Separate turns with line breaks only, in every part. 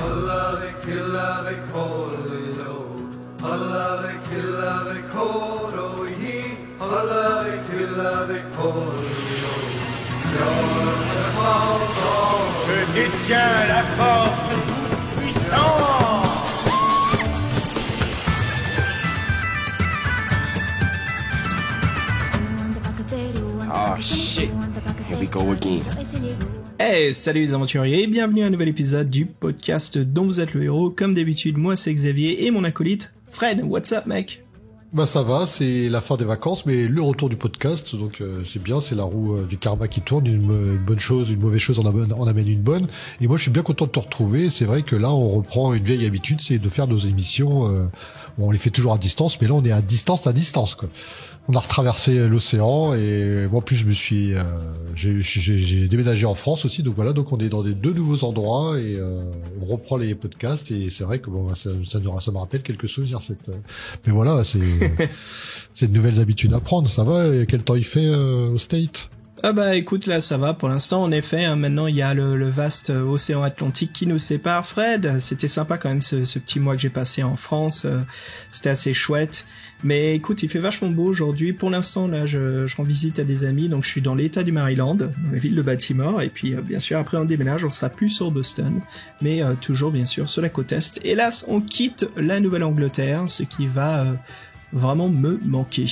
Halave kilave kolilo, halave kilave korohi, halave kilave kolilo.
Je détiens la force toute-puissante.
Oh shit, here we go again.
Hey, salut les aventuriers et bienvenue à un nouvel épisode du podcast dont vous êtes le héros. Comme d'habitude, moi c'est Xavier et mon acolyte Fred. What's up, mec?
Bah ça va, c'est la fin des vacances, mais le retour du podcast, donc c'est bien, c'est la roue du karma qui tourne, une bonne chose, une mauvaise chose en amène une bonne, et moi je suis bien content de te retrouver. C'est vrai que là on reprend une vieille habitude, c'est de faire nos émissions, on les fait toujours à distance, mais là on est à distance quoi. On a retraversé l'océan et moi en plus j'ai déménagé en France aussi, donc voilà, donc on est dans deux nouveaux endroits et on reprend les podcasts et c'est vrai que bon ça me rappelle quelques souvenirs mais voilà, c'est de nouvelles habitudes à prendre. Ça va, et quel temps il fait au State?
Ah bah écoute, là ça va pour l'instant en effet, hein, maintenant il y a le vaste océan Atlantique qui nous sépare. Fred, c'était sympa quand même ce petit mois que j'ai passé en France, c'était assez chouette. Mais écoute, il fait vachement beau aujourd'hui. Pour l'instant, là, je rends visite à des amis, donc je suis dans l'état du Maryland, dans la ville de Baltimore, et puis bien sûr, après on déménage, on sera plus sur Boston, mais toujours bien sûr sur la côte Est. Hélas, on quitte la Nouvelle-Angleterre, ce qui va vraiment me manquer.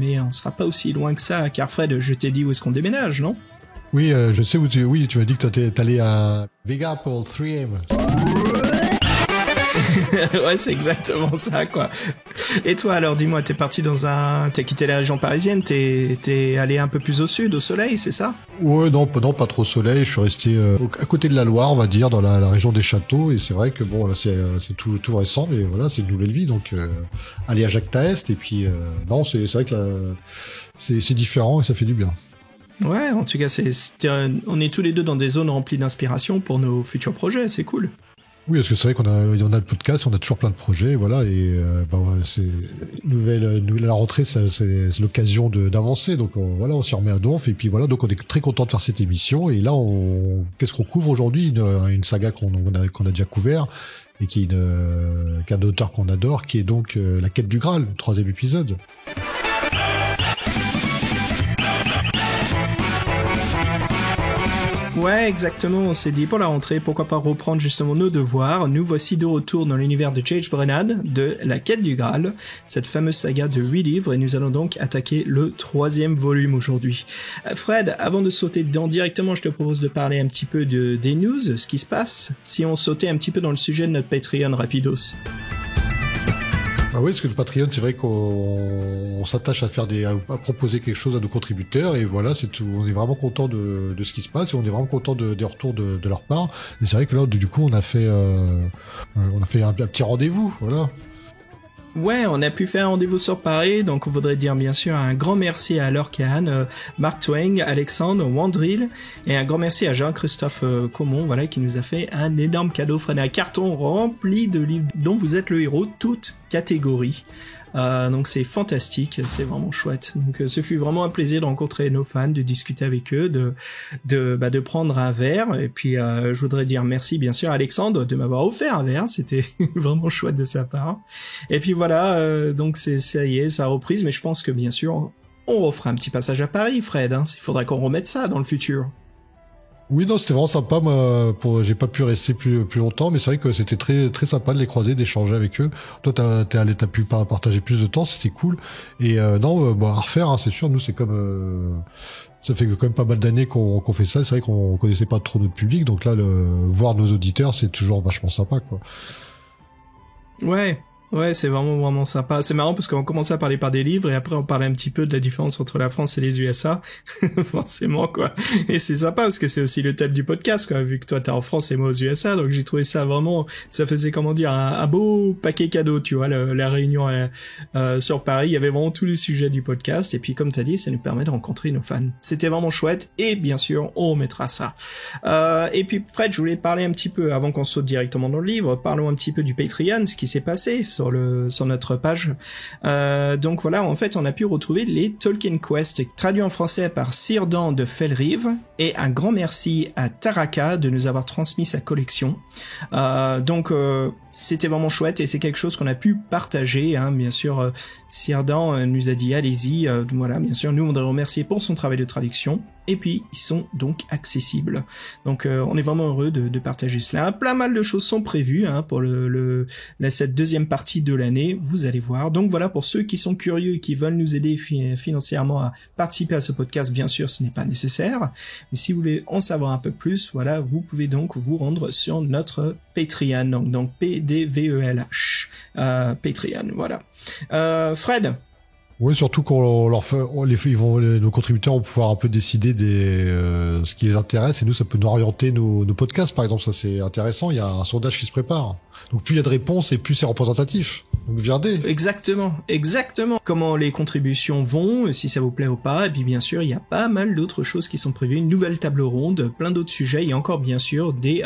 Mais on sera pas aussi loin que ça, car Fred, je t'ai dit où est-ce qu'on déménage, non?
Oui, je sais où tu m'as dit que t'allais à Big Apple 3M.
Ouais, c'est exactement ça, quoi. Et toi, alors, dis-moi, t'as quitté la région parisienne, t'es allé un peu plus au sud, au soleil, c'est ça?
Ouais, non, pas trop soleil. Je suis resté à côté de la Loire, on va dire, dans la région des châteaux. Et c'est vrai que bon, là, c'est tout récent, mais voilà, c'est une nouvelle vie. Donc, aller à Jacques-Taest. Et puis, non, c'est vrai que là, c'est différent et ça fait du bien.
Ouais, en tout cas, on est tous les deux dans des zones remplies d'inspiration pour nos futurs projets. C'est cool.
Oui, parce que c'est vrai qu'on a le podcast, on a toujours plein de projets, voilà, et ouais, c'est la rentrée, c'est l'occasion d'avancer, donc voilà, on s'y remet à donf, et puis voilà, donc on est très content de faire cette émission, et là, qu'est-ce qu'on couvre aujourd'hui? Une saga qu'on a déjà couvert, et qui est qu'un auteur qu'on adore, qui est donc La Quête du Graal, le 3e épisode.
Ouais, exactement, on s'est dit pour la rentrée, pourquoi pas reprendre justement nos devoirs. Nous voici de retour dans l'univers de J.H. Brennan, de La Quête du Graal, cette fameuse saga de 8 livres, et nous allons donc attaquer le 3e volume aujourd'hui. Fred, avant de sauter dedans directement, je te propose de parler un petit peu des news, ce qui se passe, si on sautait un petit peu dans le sujet de notre Patreon rapidos.
Ah oui, parce que le Patreon, c'est vrai qu'on s'attache à proposer quelque chose à nos contributeurs, et voilà, c'est tout. On est vraiment content de ce qui se passe, et on est vraiment content des retours de leur part. Et c'est vrai que là, du coup, on a fait un petit rendez-vous, voilà.
Ouais, on a pu faire un rendez-vous sur Paris, donc on voudrait dire bien sûr un grand merci à Lorcan, Mark Twain, Alexandre, Wandril, et un grand merci à Jean-Christophe Comon, voilà, qui nous a fait un énorme cadeau, Fred, un carton rempli de livres dont vous êtes le héros, toutes catégories. Donc c'est fantastique, c'est vraiment chouette. Donc ce fut vraiment un plaisir de rencontrer nos fans, de discuter avec eux, de prendre un verre. Et puis je voudrais dire merci bien sûr à Alexandre de m'avoir offert un verre, c'était vraiment chouette de sa part. Et puis voilà, donc ça y est, ça a reprise. Mais je pense que bien sûr on refera un petit passage à Paris, Fred. Hein. Il faudra qu'on remette ça dans le futur.
Oui, non, c'était vraiment sympa. Moi, j'ai pas pu rester plus longtemps, mais c'est vrai que c'était très très sympa de les croiser, d'échanger avec eux. Toi, t'as pu partager plus de temps, c'était cool. Et non, à refaire, hein, c'est sûr. Nous, c'est comme ça fait quand même pas mal d'années qu'on fait ça. C'est vrai qu'on connaissait pas trop notre public, donc là, voir nos auditeurs, c'est toujours vachement sympa, quoi.
Ouais, c'est vraiment sympa. C'est marrant parce qu'on commençait à parler par des livres et après on parlait un petit peu de la différence entre la France et les USA. Forcément, quoi. Et c'est sympa parce que c'est aussi le thème du podcast, quoi. Vu que toi t'es en France et moi aux USA, donc j'ai trouvé ça vraiment, ça faisait comment dire, un beau paquet cadeau, tu vois, la réunion sur Paris. Il y avait vraiment tous les sujets du podcast et puis comme t'as dit, ça nous permet de rencontrer nos fans. C'était vraiment chouette et bien sûr, on remettra ça. Et puis Fred, je voulais parler un petit peu, avant qu'on saute directement dans le livre, parlons un petit peu du Patreon, ce qui s'est passé sur sur notre page. Donc voilà, en fait, on a pu retrouver les Tolkien Quest traduits en français par Círdan de Felrive, et un grand merci à Taraka de nous avoir transmis sa collection. Donc c'était vraiment chouette et c'est quelque chose qu'on a pu partager, hein. Bien sûr, Círdan nous a dit allez-y, voilà, bien sûr, nous on voudrait remercier pour son travail de traduction, et puis ils sont donc accessibles. Donc on est vraiment heureux de partager cela. Plein mal de choses sont prévues, hein, pour cette deuxième partie de l'année, vous allez voir. Donc voilà, pour ceux qui sont curieux et qui veulent nous aider financièrement à participer à ce podcast, bien sûr ce n'est pas nécessaire, mais si vous voulez en savoir un peu plus, voilà, vous pouvez donc vous rendre sur notre Patreon, donc PDVELH, Patreon, voilà. Fred?
Oui, surtout qu'on leur fait, nos contributeurs vont pouvoir un peu décider ce qui les intéresse, et nous, ça peut nous orienter nos podcasts, par exemple. Ça, c'est intéressant. Il y a un sondage qui se prépare. Donc, plus il y a de réponses et plus c'est représentatif. Donc, viendez.
Exactement. Comment les contributions vont, si ça vous plaît ou pas. Et puis, bien sûr, il y a pas mal d'autres choses qui sont prévues. Une nouvelle table ronde, plein d'autres sujets, et encore, bien sûr, des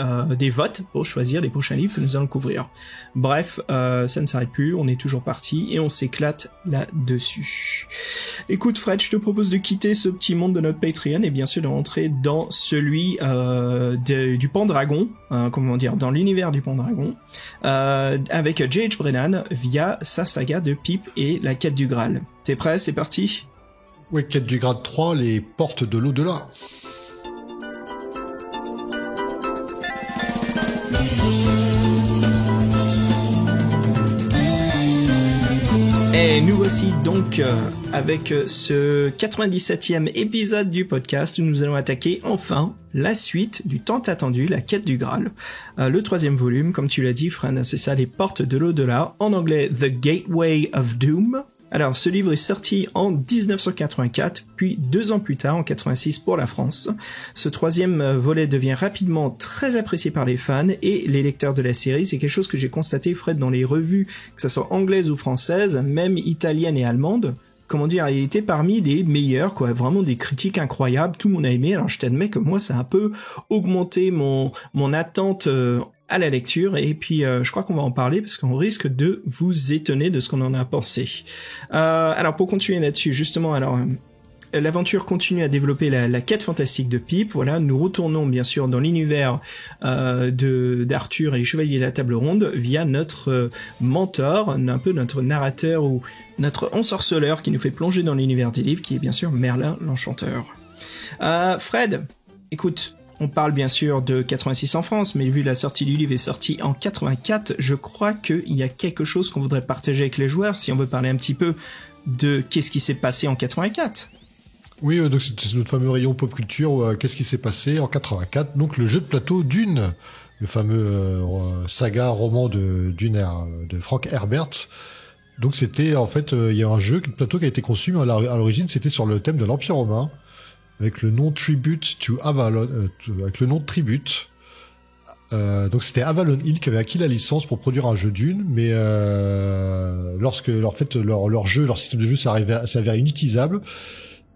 votes pour choisir les prochains livres que nous allons couvrir. Bref, ça ne s'arrête plus. On est toujours parti et on s'éclate là-dessus. Écoute, Fred, je te propose de quitter ce petit monde de notre Patreon et bien sûr de rentrer dans celui du Pendragon, dans l'univers du Pendragon, avec J.H. Brennan via sa saga de Pipe et la quête du Graal. T'es prêt? C'est parti?
Oui, quête du Graal 3, les portes de l'au-delà.
Et nous voici donc avec ce 97e épisode du podcast où nous allons attaquer enfin la suite du tant attendu, la quête du Graal. Le 3e volume, comme tu l'as dit, Fran, c'est ça, les portes de l'au-delà, en anglais The Gateway of Doom. Alors, ce livre est sorti en 1984, puis 2 ans plus tard, en 86, pour la France. Ce 3e volet devient rapidement très apprécié par les fans et les lecteurs de la série. C'est quelque chose que j'ai constaté, Fred, dans les revues, que ça soit anglaises ou françaises, même italiennes et allemandes. Il était parmi les meilleurs, quoi. Vraiment des critiques incroyables, tout le monde a aimé. Alors, je t'admets que moi, ça a un peu augmenté mon attente à la lecture, et puis je crois qu'on va en parler parce qu'on risque de vous étonner de ce qu'on en a pensé. Alors pour continuer là-dessus, justement, l'aventure continue à développer la quête fantastique de Pipe. Voilà, nous retournons bien sûr dans l'univers d'Arthur et les Chevaliers de la Table Ronde via notre mentor, un peu notre narrateur ou notre ensorceleur qui nous fait plonger dans l'univers des livres, qui est bien sûr Merlin l'Enchanteur. Fred, écoute, on parle bien sûr de 86 en France, mais vu la sortie du livre est sortie en 84, je crois qu'il y a quelque chose qu'on voudrait partager avec les joueurs, si on veut parler un petit peu de qu'est-ce qui s'est passé en 84.
Oui, donc c'est notre fameux rayon pop culture, qu'est-ce qui s'est passé en 84, donc le jeu de plateau Dune, le fameux saga roman de Dune de Frank Herbert. Donc c'était, en fait, il y a un jeu de plateau qui a été conçu, mais à l'origine c'était sur le thème de l'Empire romain, avec le nom Tribute to Avalon, avec le nom Tribute. Donc c'était Avalon Hill qui avait acquis la licence pour produire un jeu Dune, mais lorsque leur jeu, leur système de jeu s'avère inutilisable,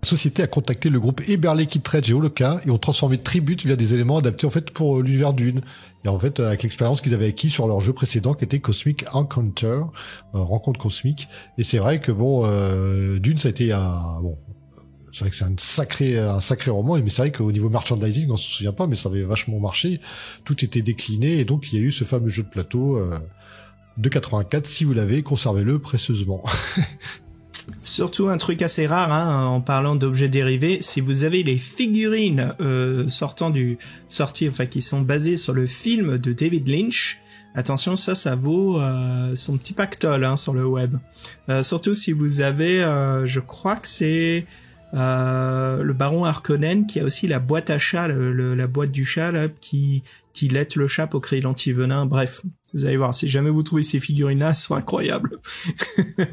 la société a contacté le groupe Eberle Kittredge et Holoka et ont transformé Tribute via des éléments adaptés en fait pour l'univers Dune. Et en fait, avec l'expérience qu'ils avaient acquis sur leur jeu précédent qui était Cosmic Encounter, rencontre cosmique. Et c'est vrai que Dune, ça a été c'est vrai que c'est un sacré roman, mais c'est vrai qu'au niveau merchandising, on se souvient pas, mais ça avait vachement marché. Tout était décliné, et donc il y a eu ce fameux jeu de plateau de 84. Si vous l'avez, conservez-le précieusement.
Surtout un truc assez rare, hein, en parlant d'objets dérivés, si vous avez les figurines qui sont basées sur le film de David Lynch, attention, ça vaut son petit pactole, hein, sur le web. Surtout si vous avez, je crois que c'est le baron Harkonnen qui a aussi la boîte à chat, la boîte du chat là, qui laite le chat pour créer l'antivenin. Bref, vous allez voir, si jamais vous trouvez ces figurines-là, elles sont incroyables.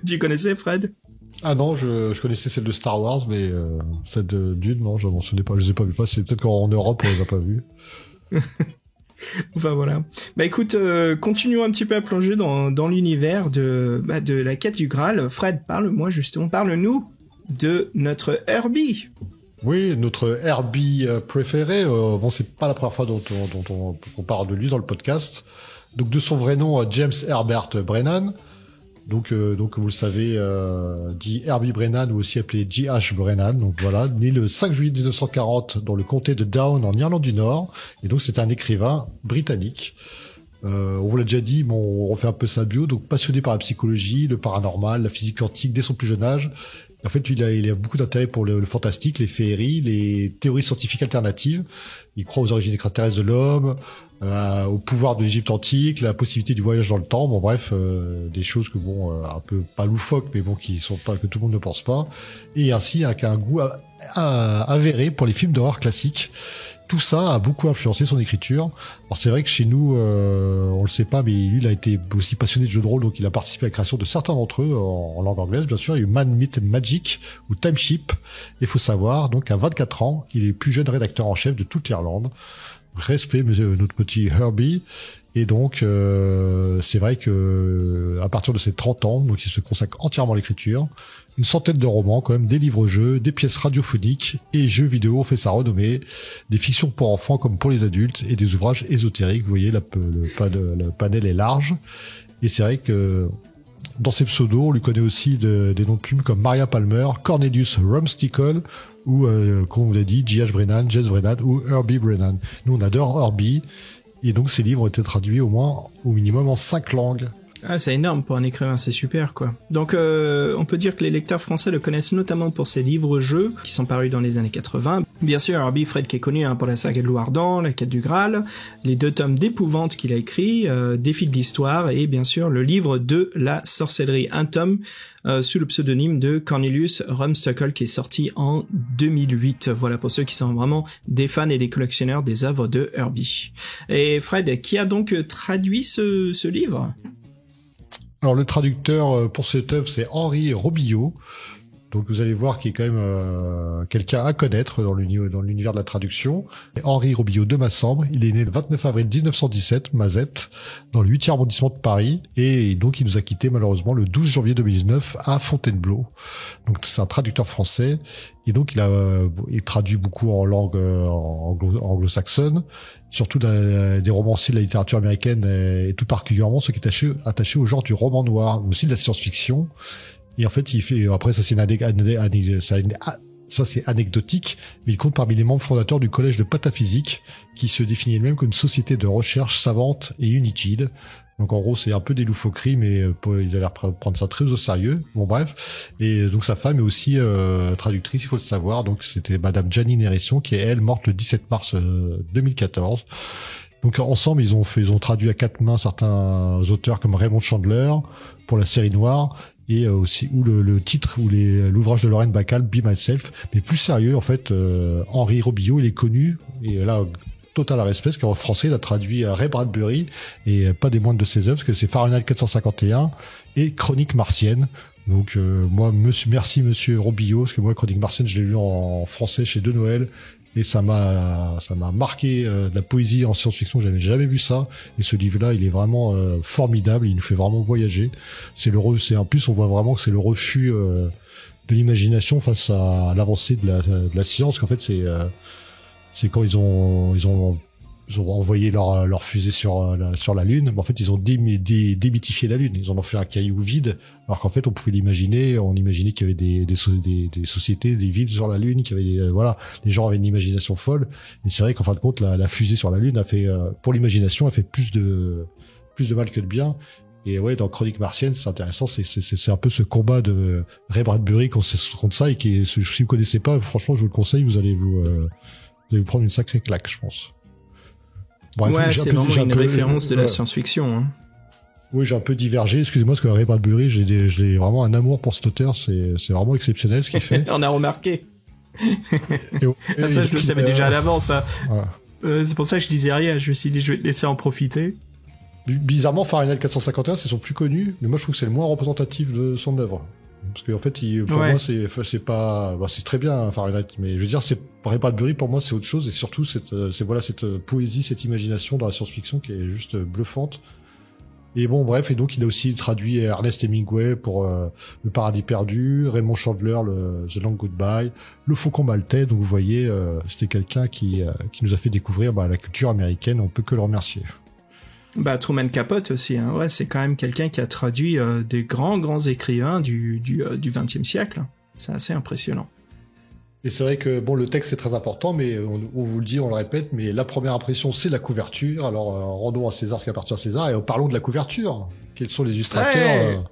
Tu connaissais, Fred?
Ah non, je connaissais celle de Star Wars, mais celle de Dune, non, je ne mentionnais pas, je les ai pas vues passer. Peut-être qu'en Europe, on les a pas vues.
Enfin voilà. Bah écoute, continuons un petit peu à plonger dans l'univers de la quête du Graal. Fred, parle-nous de notre Herbie.
Oui, notre Herbie préféré. C'est pas la première fois dont on parle de lui dans le podcast. Donc de son vrai nom, James Herbert Brennan. Donc, comme vous le savez, dit Herbie Brennan, ou aussi appelé J.H. Brennan. Donc voilà, né le 5 juillet 1940 dans le comté de Down en Irlande du Nord. Et donc c'est un écrivain britannique. On vous l'a déjà dit, bon, on refait un peu sa bio. Donc passionné par la psychologie, le paranormal, la physique quantique dès son plus jeune âge. En fait, il a beaucoup d'intérêt pour le fantastique, les féeries, les théories scientifiques alternatives. Il croit aux origines extraterrestres de l'homme, au pouvoir de l'Égypte antique, la possibilité du voyage dans le temps. Bon, bref, des choses que un peu pas loufoques, mais bon, qui sont pas que tout le monde ne pense pas. Et ainsi, avec un goût avéré pour les films d'horreur classiques. Tout ça a beaucoup influencé son écriture. Alors c'est vrai que chez nous, on le sait pas, mais lui, il a été aussi passionné de jeux de rôle, donc il a participé à la création de certains d'entre eux en langue anglaise, bien sûr. Il y a eu Man, Myth and Magic ou Time Ship. Il faut savoir, donc à 24 ans, il est le plus jeune rédacteur en chef de toute l'Irlande. Respect, notre petit Herbie. Et donc, c'est vrai que à partir de ses 30 ans, donc il se consacre entièrement à l'écriture. Une centaine de romans, quand même, des livres-jeux, des pièces radiophoniques et jeux vidéo ont fait sa renommée, des fictions pour enfants comme pour les adultes et des ouvrages ésotériques. Vous voyez, le panel est large. Et c'est vrai que dans ses pseudos, on lui connaît aussi des noms de plumes comme Maria Palmer, Cornelius Rumstickle ou, comme on vous l'a dit, J.H. Brennan, Jess Brennan ou Herbie Brennan. Nous, on adore Herbie. Et donc, ces livres ont été traduits au minimum en 5 langues.
Ah, c'est énorme pour un écrivain, c'est super, quoi. Donc, on peut dire que les lecteurs français le connaissent notamment pour ses livres-jeux, qui sont parus dans les années 80. Bien sûr, Herbie Fred qui est connu pour la saga de Louardan, la quête du Graal, les 2 tomes d'épouvante qu'il a écrits, Défi de l'histoire, et bien sûr, le livre de la sorcellerie, un tome sous le pseudonyme de Cornelius Rumstickle, qui est sorti en 2008. Voilà, pour ceux qui sont vraiment des fans et des collectionneurs des œuvres de Herbie. Et Fred, qui a donc traduit ce livre ?
Alors le traducteur pour cette œuvre, c'est Henri Robillot. Donc vous allez voir qu'il est quand même quelqu'un à connaître dans l'univers de la traduction. Et Henri Robillot de Massembre, il est né le 29 avril 1917, Mazette, dans le 8e arrondissement de Paris. Et donc il nous a quittés malheureusement le 12 janvier 2019 à Fontainebleau. Donc c'est un traducteur français. Et donc il traduit beaucoup en langue anglo-saxonne, surtout des romanciers de la littérature américaine et tout particulièrement ceux qui est attaché au genre du roman noir, mais aussi de la science-fiction. Et en fait, après ça c'est anecdotique, mais il compte parmi les membres fondateurs du collège de pataphysique, qui se définit elle-même comme une société de recherche savante et inutile. Donc en gros, c'est un peu des loufoqueries, mais ils ont l'air prendre ça très au sérieux. Bon bref. Et donc sa femme est aussi traductrice, il faut le savoir. Donc c'était Madame Janine Hérisson, qui est elle morte le 17 mars 2014. Donc ensemble, ils ont traduit à 4 mains certains auteurs comme Raymond Chandler pour la série noire, et aussi le titre ou l'ouvrage de Lorraine Bacall, Be Myself. Mais plus sérieux, en fait, Henri Robillot, il est connu, et là total respect, parce qu'en français il a traduit Ray Bradbury, et pas des moindres de ses œuvres, parce que c'est Fahrenheit 451 et Chronique martienne. Donc merci monsieur Robillot, parce que moi Chronique martienne je l'ai lu en français chez De Noël, et ça m'a marqué de la poésie en science-fiction, j'avais jamais vu ça, et ce livre-là il est vraiment formidable, il nous fait vraiment voyager. En plus on voit vraiment que c'est le refus de l'imagination face à l'avancée de la science, qu'en fait c'est quand ils ont envoyé leur fusée sur la Lune, mais en fait ils ont démythifié la Lune, ils en ont fait un caillou vide, alors qu'en fait on pouvait l'imaginer, on imaginait qu'il y avait des sociétés, des villes sur la Lune, qu'il y avait les gens avaient une imagination folle, et c'est vrai qu'en fin de compte la fusée sur la Lune a fait pour l'imagination a fait plus de mal que de bien. Et ouais, dans Chronique martienne, c'est intéressant, c'est un peu ce combat de Ray Bradbury contre ça, et si vous connaissez pas, franchement je vous le conseille, vous allez vous prendre une sacrée claque, je pense. Bref,
ouais, c'est vraiment une référence de la science-fiction. Hein.
Oui, j'ai un peu divergé, excusez-moi, parce que Ray Bradbury, j'ai vraiment un amour pour cet auteur, c'est vraiment exceptionnel ce qu'il fait.
On a remarqué. Ça, je le savais déjà à l'avance. Ça. Voilà. C'est pour ça que je disais rien, je me suis dit, je vais te laisser en profiter.
Bizarrement, Fahrenheit 451, c'est son plus connu, mais moi je trouve que c'est le moins représentatif de son œuvre. Parce qu'en fait, pour moi, c'est pas, c'est très bien, Fahrenheit, mais je veux dire, Ray Bradbury, pour moi, c'est autre chose, et surtout cette poésie, cette imagination dans la science-fiction qui est juste bluffante. Et bon, bref, et donc il a aussi traduit Ernest Hemingway pour Le Paradis perdu, Raymond Chandler, The Long Goodbye, Le Faucon maltais. Donc vous voyez, c'était quelqu'un qui nous a fait découvrir la culture américaine. On peut que le remercier.
Bah, Truman Capote aussi, hein. Ouais, c'est quand même quelqu'un qui a traduit des grands écrivains du XXe siècle. C'est assez impressionnant.
Et c'est vrai que bon, le texte est très important, mais on vous le dit, on le répète, mais la première impression, c'est la couverture. Alors, rendons à César ce qui appartient à César, et parlons de la couverture. Quels sont les illustrateurs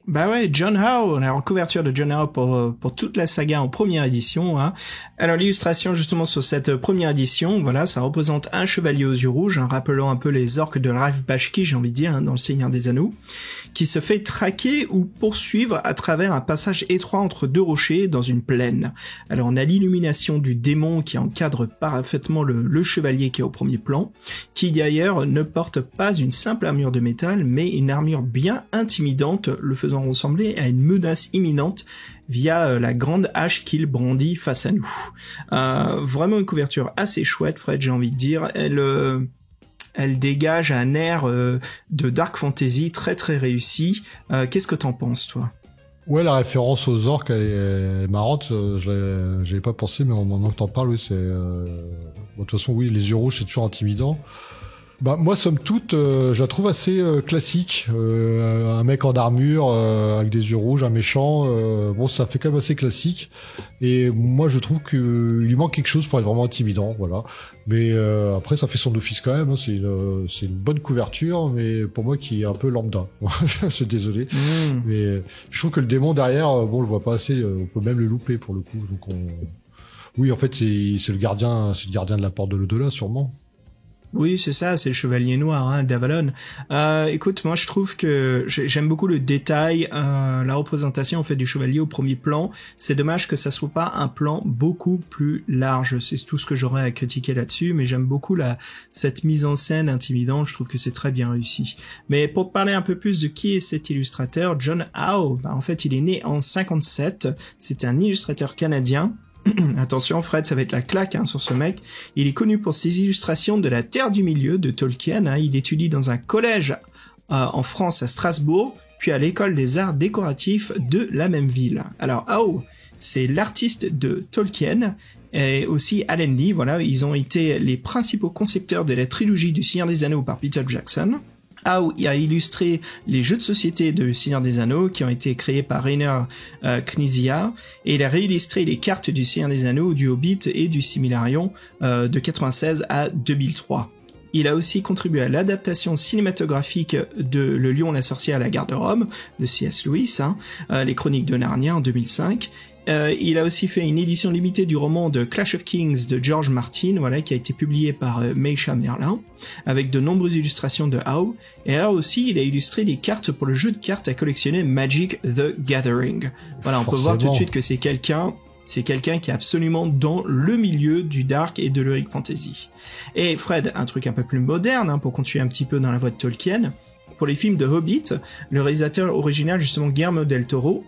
Bah ouais, John Howe, on a en couverture de John Howe pour toute la saga en première édition, hein. Alors l'illustration justement sur cette première édition, voilà, ça représente un chevalier aux yeux rouges, hein, rappelant un peu les orques de Ralph Bakshi, j'ai envie de dire, hein, dans le Seigneur des Anneaux, qui se fait traquer ou poursuivre à travers un passage étroit entre deux rochers dans une plaine. Alors on a l'illumination du démon qui encadre parfaitement le chevalier qui est au premier plan, qui d'ailleurs ne porte pas une simple armure de métal, mais une armure bien intimidante, le faisant ressembler à une menace imminente via la grande hache qu'il brandit face à nous. Vraiment une couverture assez chouette, Fred, j'ai envie de dire. Elle dégage un air de dark fantasy très très réussi. Qu'est-ce que t'en penses, toi ?
Ouais, la référence aux orques, elle est marrante. J'avais pas pensé, mais maintenant que t'en parles, oui, c'est... Bon, de toute façon, oui, les yeux rouges, c'est toujours intimidant. Bah moi, somme toute, je la trouve assez classique. Un mec en armure avec des yeux rouges, un méchant. Bon, ça fait quand même assez classique. Et moi, je trouve qu'il lui manque quelque chose pour être vraiment intimidant, voilà. Mais après, ça fait son office quand même. Hein. C'est une bonne couverture, mais pour moi, qui est un peu lambda. Je suis désolé, mais je trouve que le démon derrière, bon, on le voit pas assez. On peut même le louper pour le coup. Donc oui, en fait, c'est le gardien de la porte de l'au-delà, sûrement.
Oui, c'est ça, c'est le chevalier noir, hein, d'Avalon. Écoute, moi je trouve que j'aime beaucoup le détail, la représentation en fait du chevalier au premier plan. C'est dommage que ça soit pas un plan beaucoup plus large. C'est tout ce que j'aurais à critiquer là-dessus, mais j'aime beaucoup cette mise en scène intimidante. Je trouve que c'est très bien réussi. Mais pour te parler un peu plus de qui est cet illustrateur, John Howe, en fait il est né en 57. C'est un illustrateur canadien. Attention Fred, ça va être la claque sur ce mec. Il est connu pour ses illustrations de la Terre du Milieu de Tolkien. Il étudie dans un collège en France à Strasbourg, puis à l'école des arts décoratifs de la même ville. Alors Howe, c'est l'artiste de Tolkien et aussi Alan Lee. Voilà, ils ont été les principaux concepteurs de la trilogie du Seigneur des Anneaux par Peter Jackson. Howe a illustré les jeux de société de Seigneur des Anneaux qui ont été créés par Rainer Knizia, et il a réillustré les cartes du Seigneur des Anneaux, du Hobbit et du Silmarillion de 96 à 2003. Il a aussi contribué à l'adaptation cinématographique de Le Lion, la sorcière et la garde de Rome de C.S. Lewis, les Chroniques de Narnia en 2005. Il a aussi fait une édition limitée du roman de Clash of Kings de George Martin, voilà, qui a été publié par Meisha Merlin, avec de nombreuses illustrations de Howe. Et là aussi, il a illustré des cartes pour le jeu de cartes à collectionner Magic the Gathering. Voilà, on peut voir tout de suite que c'est quelqu'un qui est absolument dans le milieu du dark et de l'heroic fantasy. Et Fred, un truc un peu plus moderne, pour continuer un petit peu dans la voie de Tolkien, pour les films de Hobbit, le réalisateur original, justement Guillermo del Toro,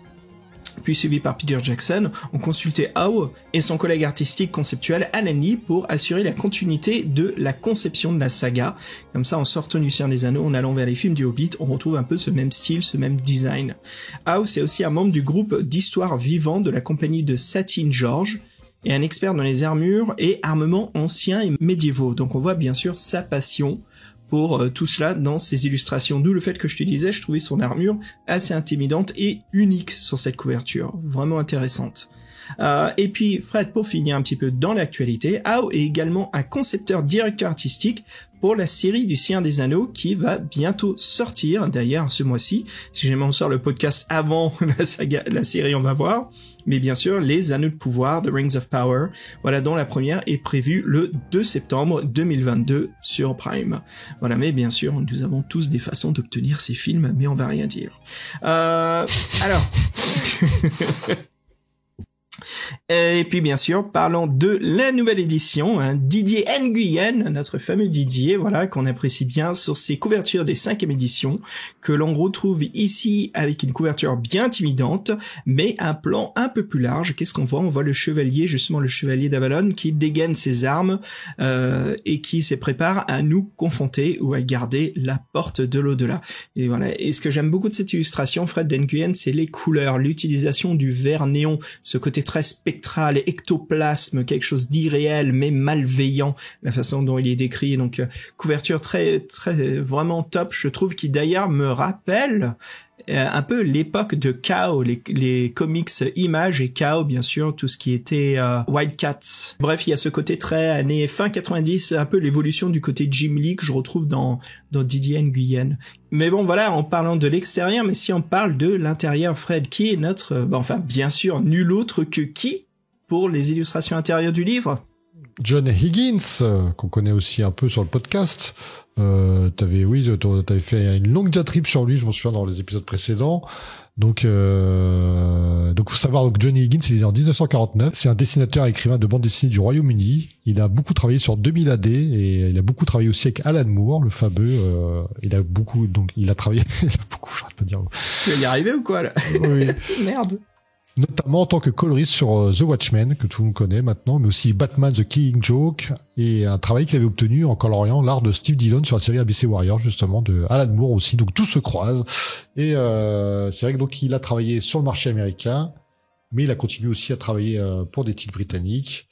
puis suivi par Peter Jackson, ont consulté Howe et son collègue artistique conceptuel Alan Lee pour assurer la continuité de la conception de la saga. Comme ça, en sortant du Seigneur des Anneaux, en allant vers les films du Hobbit, on retrouve un peu ce même style, ce même design. Howe, c'est aussi un membre du groupe d'histoire vivant de la compagnie de Satin George, et un expert dans les armures et armements anciens et médiévaux. Donc on voit bien sûr sa passion pour tout cela dans ses illustrations, d'où le fait que je te disais, je trouvais son armure assez intimidante et unique sur cette couverture, vraiment intéressante. Et puis Fred, pour finir un petit peu dans l'actualité, Howe est également un concepteur directeur artistique pour la série du Seigneur des Anneaux qui va bientôt sortir, d'ailleurs ce mois-ci. Si jamais on sort le podcast avant la série, on va voir. Mais bien sûr, les Anneaux de Pouvoir, The Rings of Power, voilà, dont la première est prévue le 2 septembre 2022 sur Prime. Voilà, mais bien sûr, nous avons tous des façons d'obtenir ces films, mais on va rien dire. Alors... Et puis bien sûr, parlons de la nouvelle édition, Didier Nguyen, notre fameux Didier, voilà, qu'on apprécie bien sur ses couvertures des 5e éditions, que l'on retrouve ici avec une couverture bien intimidante, mais un plan un peu plus large. Qu'est-ce qu'on voit ? On voit le chevalier, justement le chevalier d'Avalon, qui dégaine ses armes et qui se prépare à nous confronter ou à garder la porte de l'au-delà. Et voilà. Et ce que j'aime beaucoup de cette illustration, Fred Nguyen, c'est les couleurs, l'utilisation du vert néon, ce côté très spectral, ectoplasme, quelque chose d'irréel mais malveillant, la façon dont il est décrit. Donc couverture très très vraiment top, je trouve, qui d'ailleurs me rappelle un peu l'époque de Chaos, les comics Image et Chaos, bien sûr, tout ce qui était Wildcats. Bref, il y a ce côté très années fin 90, un peu l'évolution du côté Jim Lee que je retrouve dans Didier Nguyen. Mais bon, voilà, en parlant de l'extérieur, mais si on parle de l'intérieur, Fred, qui est notre, enfin, bien sûr, nul autre que qui pour les illustrations intérieures du livre?
John Higgins, qu'on connaît aussi un peu sur le podcast. T'avais fait une longue diatribe sur lui, je m'en souviens dans les épisodes précédents. Donc faut savoir, donc Johnny Higgins, il est né en 1949. C'est un dessinateur et écrivain de bande dessinée du Royaume-Uni. Il a beaucoup travaillé sur 2000 AD et il a beaucoup travaillé aussi avec Alan Moore, le fameux. Il a travaillé beaucoup. Je sais pas dire.
Tu vas y arriver ou quoi là?
Oui.
Merde.
Notamment en tant que coloriste sur The Watchmen, que tout le monde connaît maintenant, mais aussi Batman The Killing Joke, et un travail qu'il avait obtenu en coloriant l'art de Steve Dillon sur la série ABC Warriors, justement, de Alan Moore aussi. Donc tout se croise. Et c'est vrai que donc il a travaillé sur le marché américain, mais il a continué aussi à travailler pour des titres britanniques,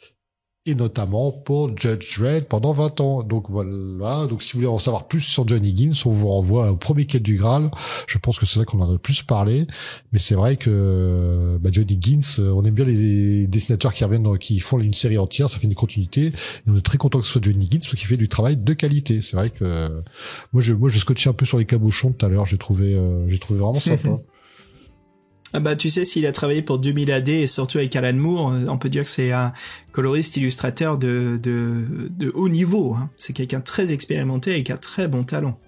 et notamment pour Judge Dredd pendant 20 ans. Donc voilà. Donc si vous voulez en savoir plus sur John Higgins, on vous renvoie au premier quête du Graal. Je pense que c'est là qu'on en a le plus parlé. Mais c'est vrai que John Higgins, on aime bien les dessinateurs qui reviennent, qui font une série entière, ça fait une continuité. Et on est très content que ce soit John Higgins parce qu'il fait du travail de qualité. C'est vrai que moi je scotchais un peu sur les cabochons tout à l'heure. J'ai trouvé vraiment sympa.
Ah bah tu sais, s'il a travaillé pour 2000 AD et surtout avec Alan Moore, on peut dire que c'est un coloriste illustrateur de haut niveau, hein. C'est quelqu'un de très expérimenté avec un très bon talent.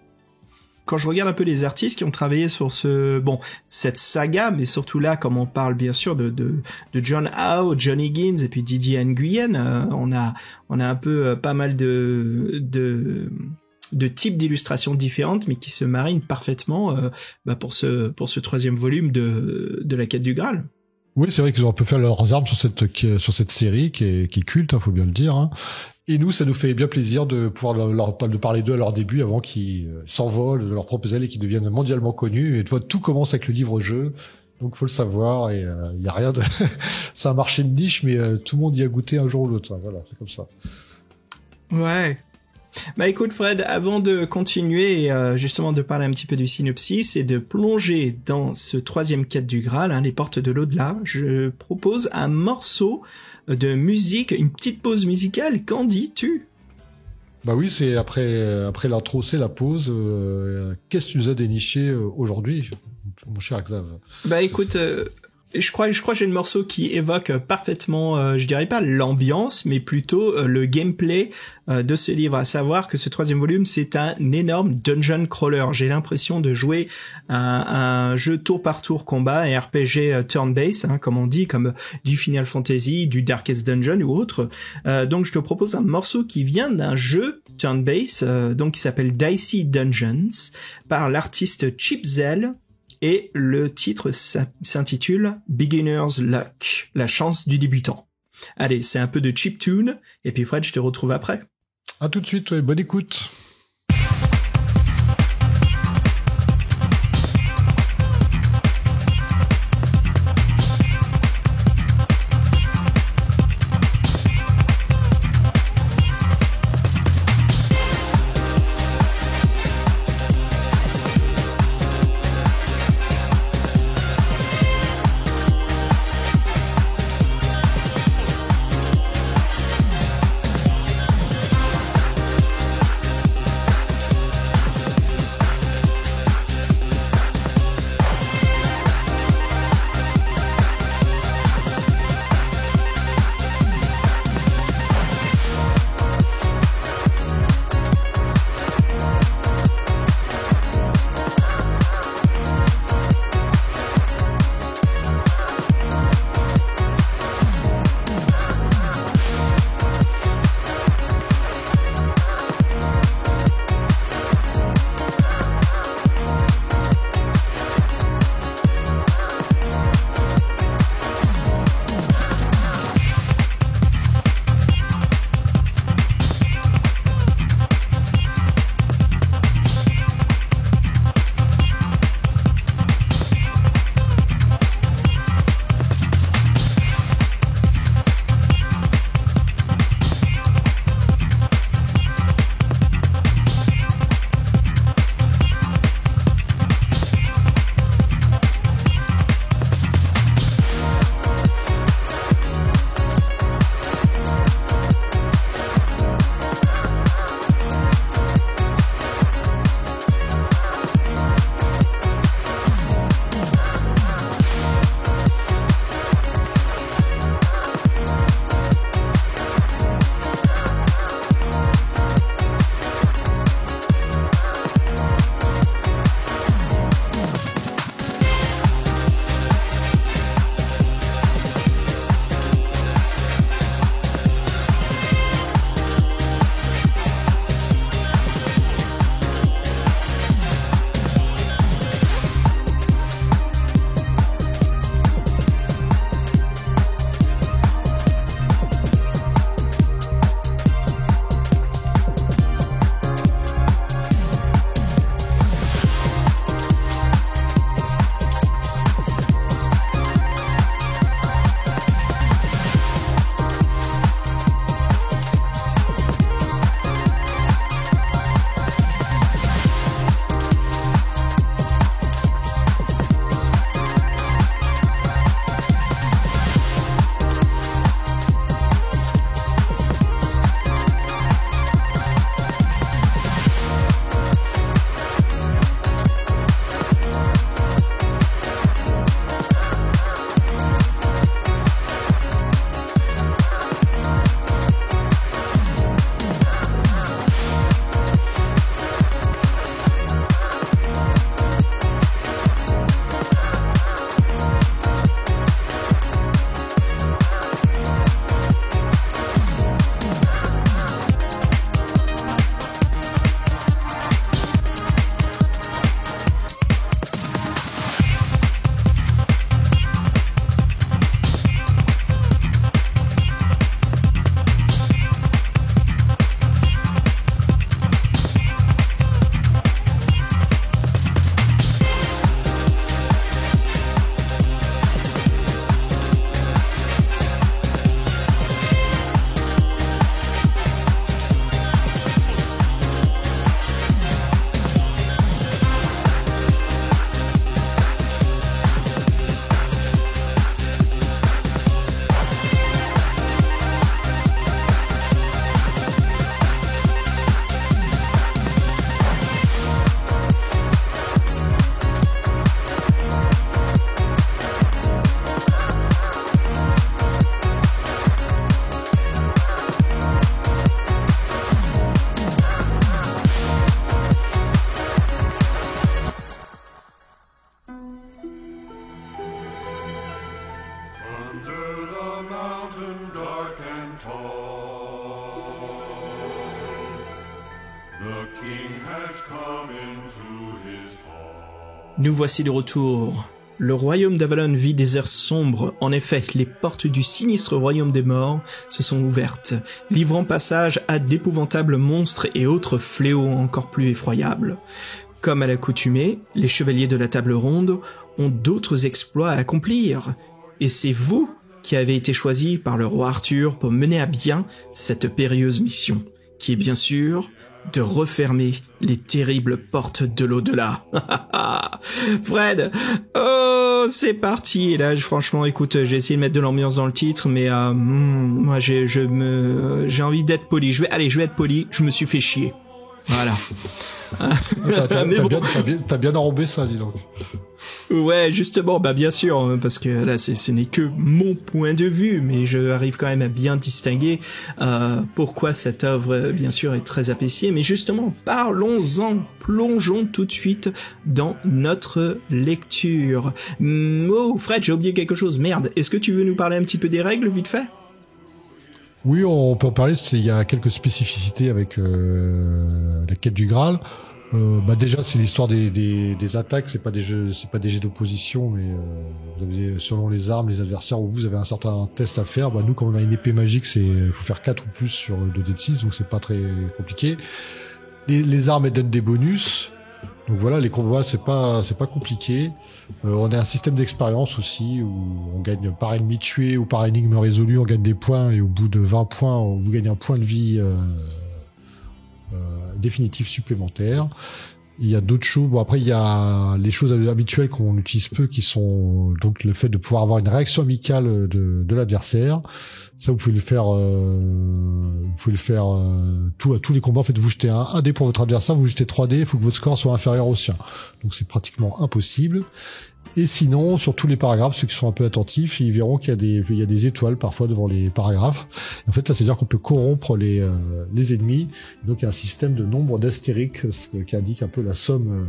Quand je regarde un peu les artistes qui ont travaillé sur cette saga, mais surtout là, comme on parle bien sûr de John Howe, John Higgins et puis Didier Nguyen, on a un peu pas mal de types d'illustrations différentes, mais qui se marinent parfaitement pour ce troisième volume de la quête du Graal.
Oui, c'est vrai qu'ils ont un peu fait leurs armes sur cette série qui est culte, faut bien le dire. Hein. Et nous, ça nous fait bien plaisir de pouvoir de parler d'eux à leur début avant qu'ils s'envolent de leurs propres ailes et qu'ils deviennent mondialement connus. Et tu vois, tout commence avec le livre-jeu. Donc, faut le savoir. Et il y a rien de... c'est un marché de niche, mais tout le monde y a goûté un jour ou l'autre. Voilà, c'est comme ça.
Ouais. Bah écoute Fred, avant de continuer et justement de parler un petit peu du synopsis et de plonger dans ce troisième quête du Graal, les portes de l'au-delà, je propose un morceau de musique, une petite pause musicale. Qu'en dis-tu ?
Bah oui, c'est après l'intro, c'est la pause. Qu'est-ce que tu nous as déniché aujourd'hui, mon cher Xav ?
Bah écoute, je crois que j'ai le morceau qui évoque parfaitement, je dirais pas l'ambiance, mais plutôt le gameplay de ce livre, à savoir que ce troisième volume, c'est un énorme dungeon crawler. J'ai l'impression de jouer un jeu tour par tour combat, un RPG turn-based, comme on dit, comme du Final Fantasy, du Darkest Dungeon ou autre. Donc je te propose un morceau qui vient d'un jeu turn-based, donc qui s'appelle Dicey Dungeons, par l'artiste Chipzel. Et le titre s'intitule Beginner's Luck, la chance du débutant. Allez, c'est un peu de chiptune, et puis Fred, je te retrouve après.
À tout de suite, ouais, bonne écoute.
Nous voici de retour. Le royaume d'Avalon vit des heures sombres. En effet, les portes du sinistre royaume des morts se sont ouvertes, livrant passage à d'épouvantables monstres et autres fléaux encore plus effroyables. Comme à l'accoutumée, les chevaliers de la table ronde ont d'autres exploits à accomplir. Et c'est vous qui avez été choisis par le roi Arthur pour mener à bien cette périlleuse mission, qui est bien sûr de refermer les terribles portes de l'au-delà. Fred, oh, c'est parti. Et là, franchement, écoute, j'ai essayé de mettre de l'ambiance dans le titre, mais moi, j'ai envie d'être poli. Je vais être poli. Je me suis fait chier. Voilà.
T'as bien enrobé ça, dis donc.
Ouais, justement, bien sûr, parce que là, ce n'est que mon point de vue, mais je arrive quand même à bien distinguer pourquoi cette œuvre, bien sûr, est très appréciée. Mais justement, parlons-en, plongeons tout de suite dans notre lecture. Oh, Fred, j'ai oublié quelque chose, merde. Est-ce que tu veux nous parler un petit peu des règles, vite fait ?
Oui, on peut en parler. Il y a quelques spécificités avec la quête du Graal. Déjà, c'est l'histoire des attaques. C'est pas des jets d'opposition, mais vous avez, selon les armes, les adversaires, où vous avez un certain test à faire. Nous, comme on a une épée magique, faut faire 4 ou plus sur 2 d 6, donc c'est pas très compliqué. Les armes, elles donnent des bonus. Donc voilà, les combats, c'est pas compliqué. On a un système d'expérience aussi où on gagne par ennemi tué ou par énigme résolue, on gagne des points, et au bout de 20 points, on gagne un point de vie définitif supplémentaire. Il y a d'autres choses. Bon, après, il y a les choses habituelles qu'on utilise peu, qui sont donc le fait de pouvoir avoir une réaction amicale de l'adversaire. Ça, vous pouvez le faire, à tous les combats. En fait, vous jetez un dé pour votre adversaire, vous jetez 3 dés, il faut que votre score soit inférieur au sien. Donc, c'est pratiquement impossible. Et sinon, sur tous les paragraphes, ceux qui sont un peu attentifs, ils verront qu'il y a des étoiles parfois devant les paragraphes. En fait, là, c'est-à-dire qu'on peut corrompre les ennemis. Donc, il y a un système de nombre d'astérix qui indique un peu la somme,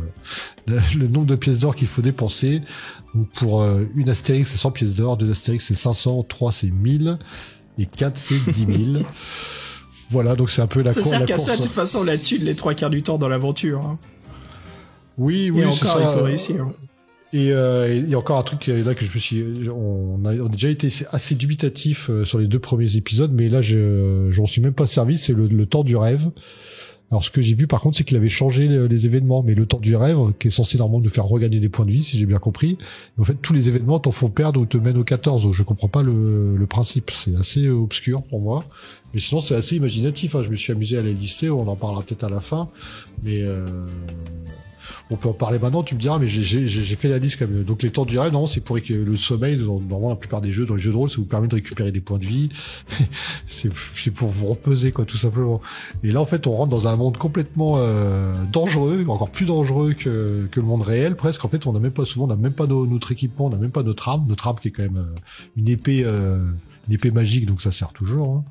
le nombre de pièces d'or qu'il faut dépenser. Donc, pour une astérix, c'est 100 pièces d'or, 2 astérix, c'est 500, 3, c'est 1000, et 4, c'est 10 000. Voilà, donc c'est un peu la course.
Ça sert qu'à ça, de toute façon, la thune les 3/4 du temps dans l'aventure. Hein.
Oui,
et
c'est
encore,
ça.
Il faut réussir.
Et il y a encore un truc là que on a déjà été assez dubitatif sur les 2 premiers épisodes, mais là j'en suis même pas servi. C'est le temps du rêve. Alors ce que j'ai vu par contre, c'est qu'il avait changé les événements, mais le temps du rêve, qui est censé normalement nous faire regagner des points de vie, si j'ai bien compris, en fait tous les événements t'en font perdre ou te mènent au 14. Donc je comprends pas le principe. C'est assez obscur pour moi, mais sinon c'est assez imaginatif. Je me suis amusé à les lister. On en parlera peut-être à la fin, mais on peut en parler maintenant, tu me diras, mais j'ai fait la liste quand même. Donc les temps du rêve, non, c'est pour que le sommeil, dans la plupart des jeux, dans les jeux de rôle, ça vous permet de récupérer des points de vie. c'est pour vous reposer, quoi, tout simplement. Et là, en fait, on rentre dans un monde complètement dangereux, encore plus dangereux que le monde réel, presque. En fait, on n'a même pas notre équipement, on n'a même pas notre arme qui est quand même une épée magique, donc ça sert toujours. Hein.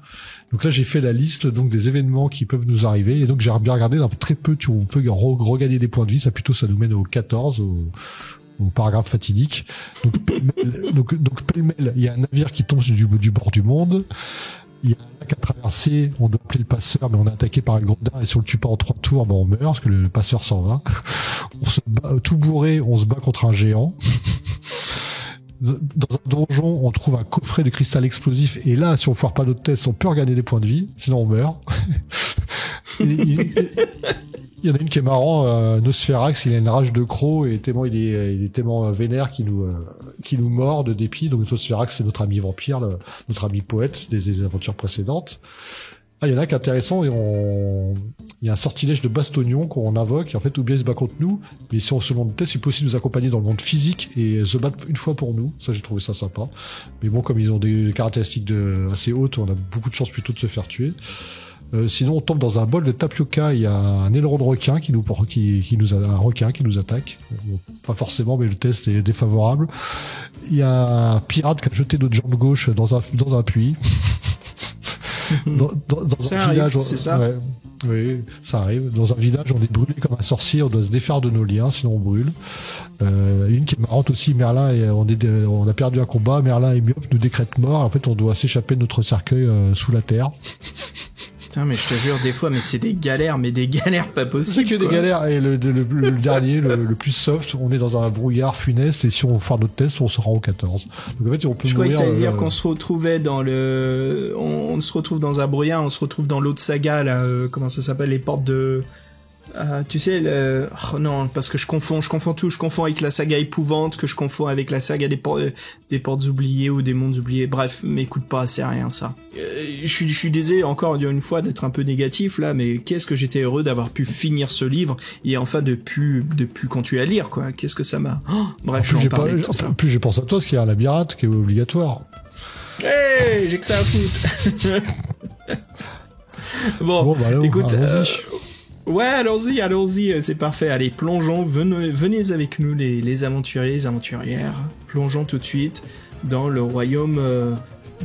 Donc là, j'ai fait la liste donc des événements qui peuvent nous arriver, et donc j'ai bien regardé, dans très peu, on peut regagner des points de vie. Ça nous mène au 14, au paragraphe fatidique. Donc pêle-mêle, il y a un navire qui tombe du bord du monde. Il y a un lac à traverser, on doit appeler le passeur, mais on est attaqué par un gredin, et si on le tue pas en 3 tours, on meurt, parce que le passeur s'en va. On se bat, tout bourré, on se bat contre un géant. Dans un donjon, on trouve un coffret de cristal explosif, et là, si on ne foire pas notre test, on peut regagner des points de vie, sinon on meurt. Il y en a une qui est marrant, Nosferax, il a une rage de croc, et tellement il est tellement vénère qu'il nous mord de dépit. Donc Nosferax, c'est notre ami vampire, notre ami poète des aventures précédentes. Il y en a qui est intéressant, et il y a un sortilège de bastognon qu'on invoque, et en fait, ou bien il se bat contre nous, mais si on se monte test, c'est possible de nous accompagner dans le monde physique et se battre une fois pour nous. Ça, j'ai trouvé ça sympa. Mais bon, comme ils ont des caractéristiques assez hautes, on a beaucoup de chances plutôt de se faire tuer. Sinon, on tombe dans un bol de tapioca, il y a un aileron de requin un requin qui nous attaque. Bon, pas forcément, mais le test est défavorable. Il y a un pirate qui a jeté notre jambe gauche dans un puits. Dans
ça
un village,
arrive, c'est ça.
Ouais, oui, ça arrive. Dans un village, on est brûlé comme un sorcier, on doit se défaire de nos liens, sinon on brûle. Une qui est marrante aussi, Merlin, on a perdu un combat, Merlin et Myope nous décrète mort, en fait on doit s'échapper de notre cercueil sous la terre.
Putain, mais je te jure, des fois, mais c'est des galères pas
C'est
possibles.
que des
quoi.
galères. Et le dernier, le plus soft, on est dans un brouillard funeste et si on fait notre test, on se rend au 14. Donc en fait, on peut
Je croyais
mourir.
que t'allais dire qu'on se retrouvait dans on se retrouve dans un brouillard, on se retrouve dans l'autre saga, là, comment ça s'appelle, les portes de... tu sais, oh non, parce que je confonds tout, je confonds avec la saga épouvante, que je confonds avec la saga des portes oubliées ou des mondes oubliés, bref, m'écoute pas, c'est rien ça. Je suis désolé encore une fois d'être un peu négatif là, mais qu'est-ce que j'étais heureux d'avoir pu finir ce livre, et enfin de plus continuer à lire, quoi, qu'est-ce que ça m'a... Oh, bref, je vais en parler.
En plus, j'ai pensé à toi, parce qu'il y a un labyrinthe qui est obligatoire.
Hey, j'ai que ça à foutre. Bon,
bah alors,
écoute...
allons-y.
Ouais, allons-y, c'est parfait. Allez, plongeons, venez avec nous les aventuriers, les aventurières. Plongeons tout de suite dans le royaume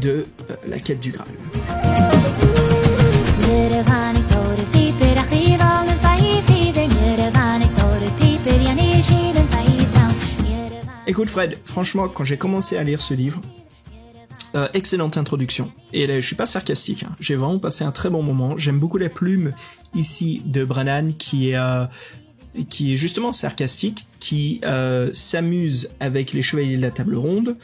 de la quête du Graal. Écoute Fred, franchement, quand j'ai commencé à lire ce livre, excellente introduction. Et là, je suis pas sarcastique, hein. J'ai vraiment passé un très bon moment. J'aime beaucoup la plume ici de Brennan qui est justement sarcastique, qui s'amuse avec les chevaliers de la table ronde.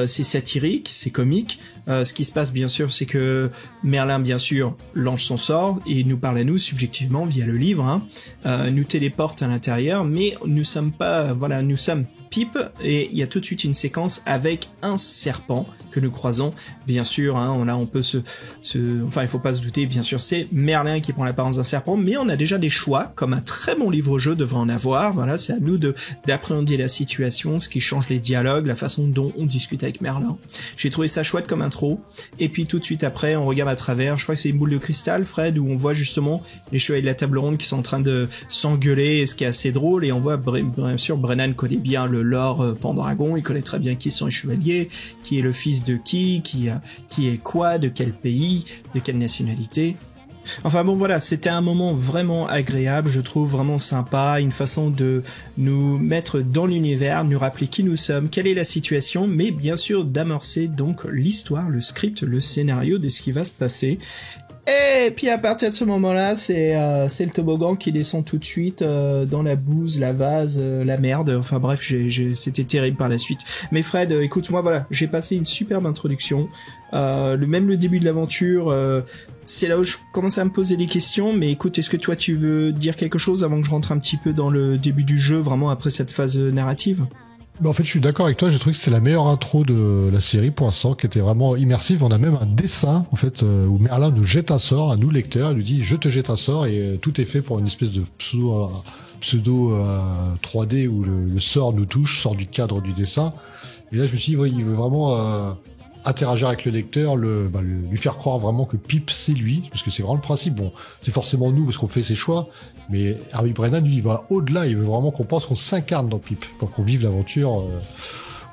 C'est satirique, c'est comique. Ce qui se passe, bien sûr, c'est que Merlin, bien sûr, lance son sort et nous parle à nous subjectivement via le livre, hein. Nous téléporte à l'intérieur, mais nous sommes Pipe, et il y a tout de suite une séquence avec un serpent que nous croisons, bien sûr, hein, on peut enfin, il faut pas se douter, bien sûr, c'est Merlin qui prend l'apparence d'un serpent, mais on a déjà des choix, comme un très bon livre-jeu devrait en avoir, voilà, c'est à nous d'appréhender la situation, ce qui change les dialogues, la façon dont on discute avec Merlin. J'ai trouvé ça chouette comme intro, et puis tout de suite après, on regarde à travers, je crois que c'est une boule de cristal, Fred, où on voit justement les chevaliers de la table ronde qui sont en train de s'engueuler, ce qui est assez drôle, et on voit, bien sûr, Brennan connaît bien le lore Pendragon, il connaît très bien qui sont les chevaliers, qui est le fils de qui est quoi, de quel pays, de quelle nationalité. Enfin bon voilà, c'était un moment vraiment agréable, je trouve vraiment sympa, une façon de nous mettre dans l'univers, nous rappeler qui nous sommes, quelle est la situation, mais bien sûr d'amorcer donc l'histoire, le script, le scénario de ce qui va se passer. Et puis à partir de ce moment-là, c'est le toboggan qui descend tout de suite dans la bouse, la vase, la merde. Enfin bref, c'était terrible par la suite. Mais Fred, écoute-moi, voilà, j'ai passé une superbe introduction. Même le début de l'aventure, c'est là où je commence à me poser des questions. Mais écoute, est-ce que toi tu veux dire quelque chose avant que je rentre un petit peu dans le début du jeu, vraiment après cette phase narrative ?
Bah en fait, je suis d'accord avec toi. J'ai trouvé que c'était la meilleure intro de la série pour l'instant, qui était vraiment immersive. On a même un dessin, en fait, où Merlin nous jette un sort à nous lecteurs. Il nous dit je te jette un sort et tout est fait pour une espèce de pseudo 3D où le sort nous touche, sort du cadre du dessin. Et là, je me suis dit, ouais, il veut vraiment interagir avec le lecteur, lui faire croire vraiment que Pip c'est lui, parce que c'est vraiment le principe. Bon, c'est forcément nous parce qu'on fait ses choix. Mais Harvey Brennan, lui, il va au-delà. Il veut vraiment qu'on pense qu'on s'incarne dans Pip pour qu'on vive l'aventure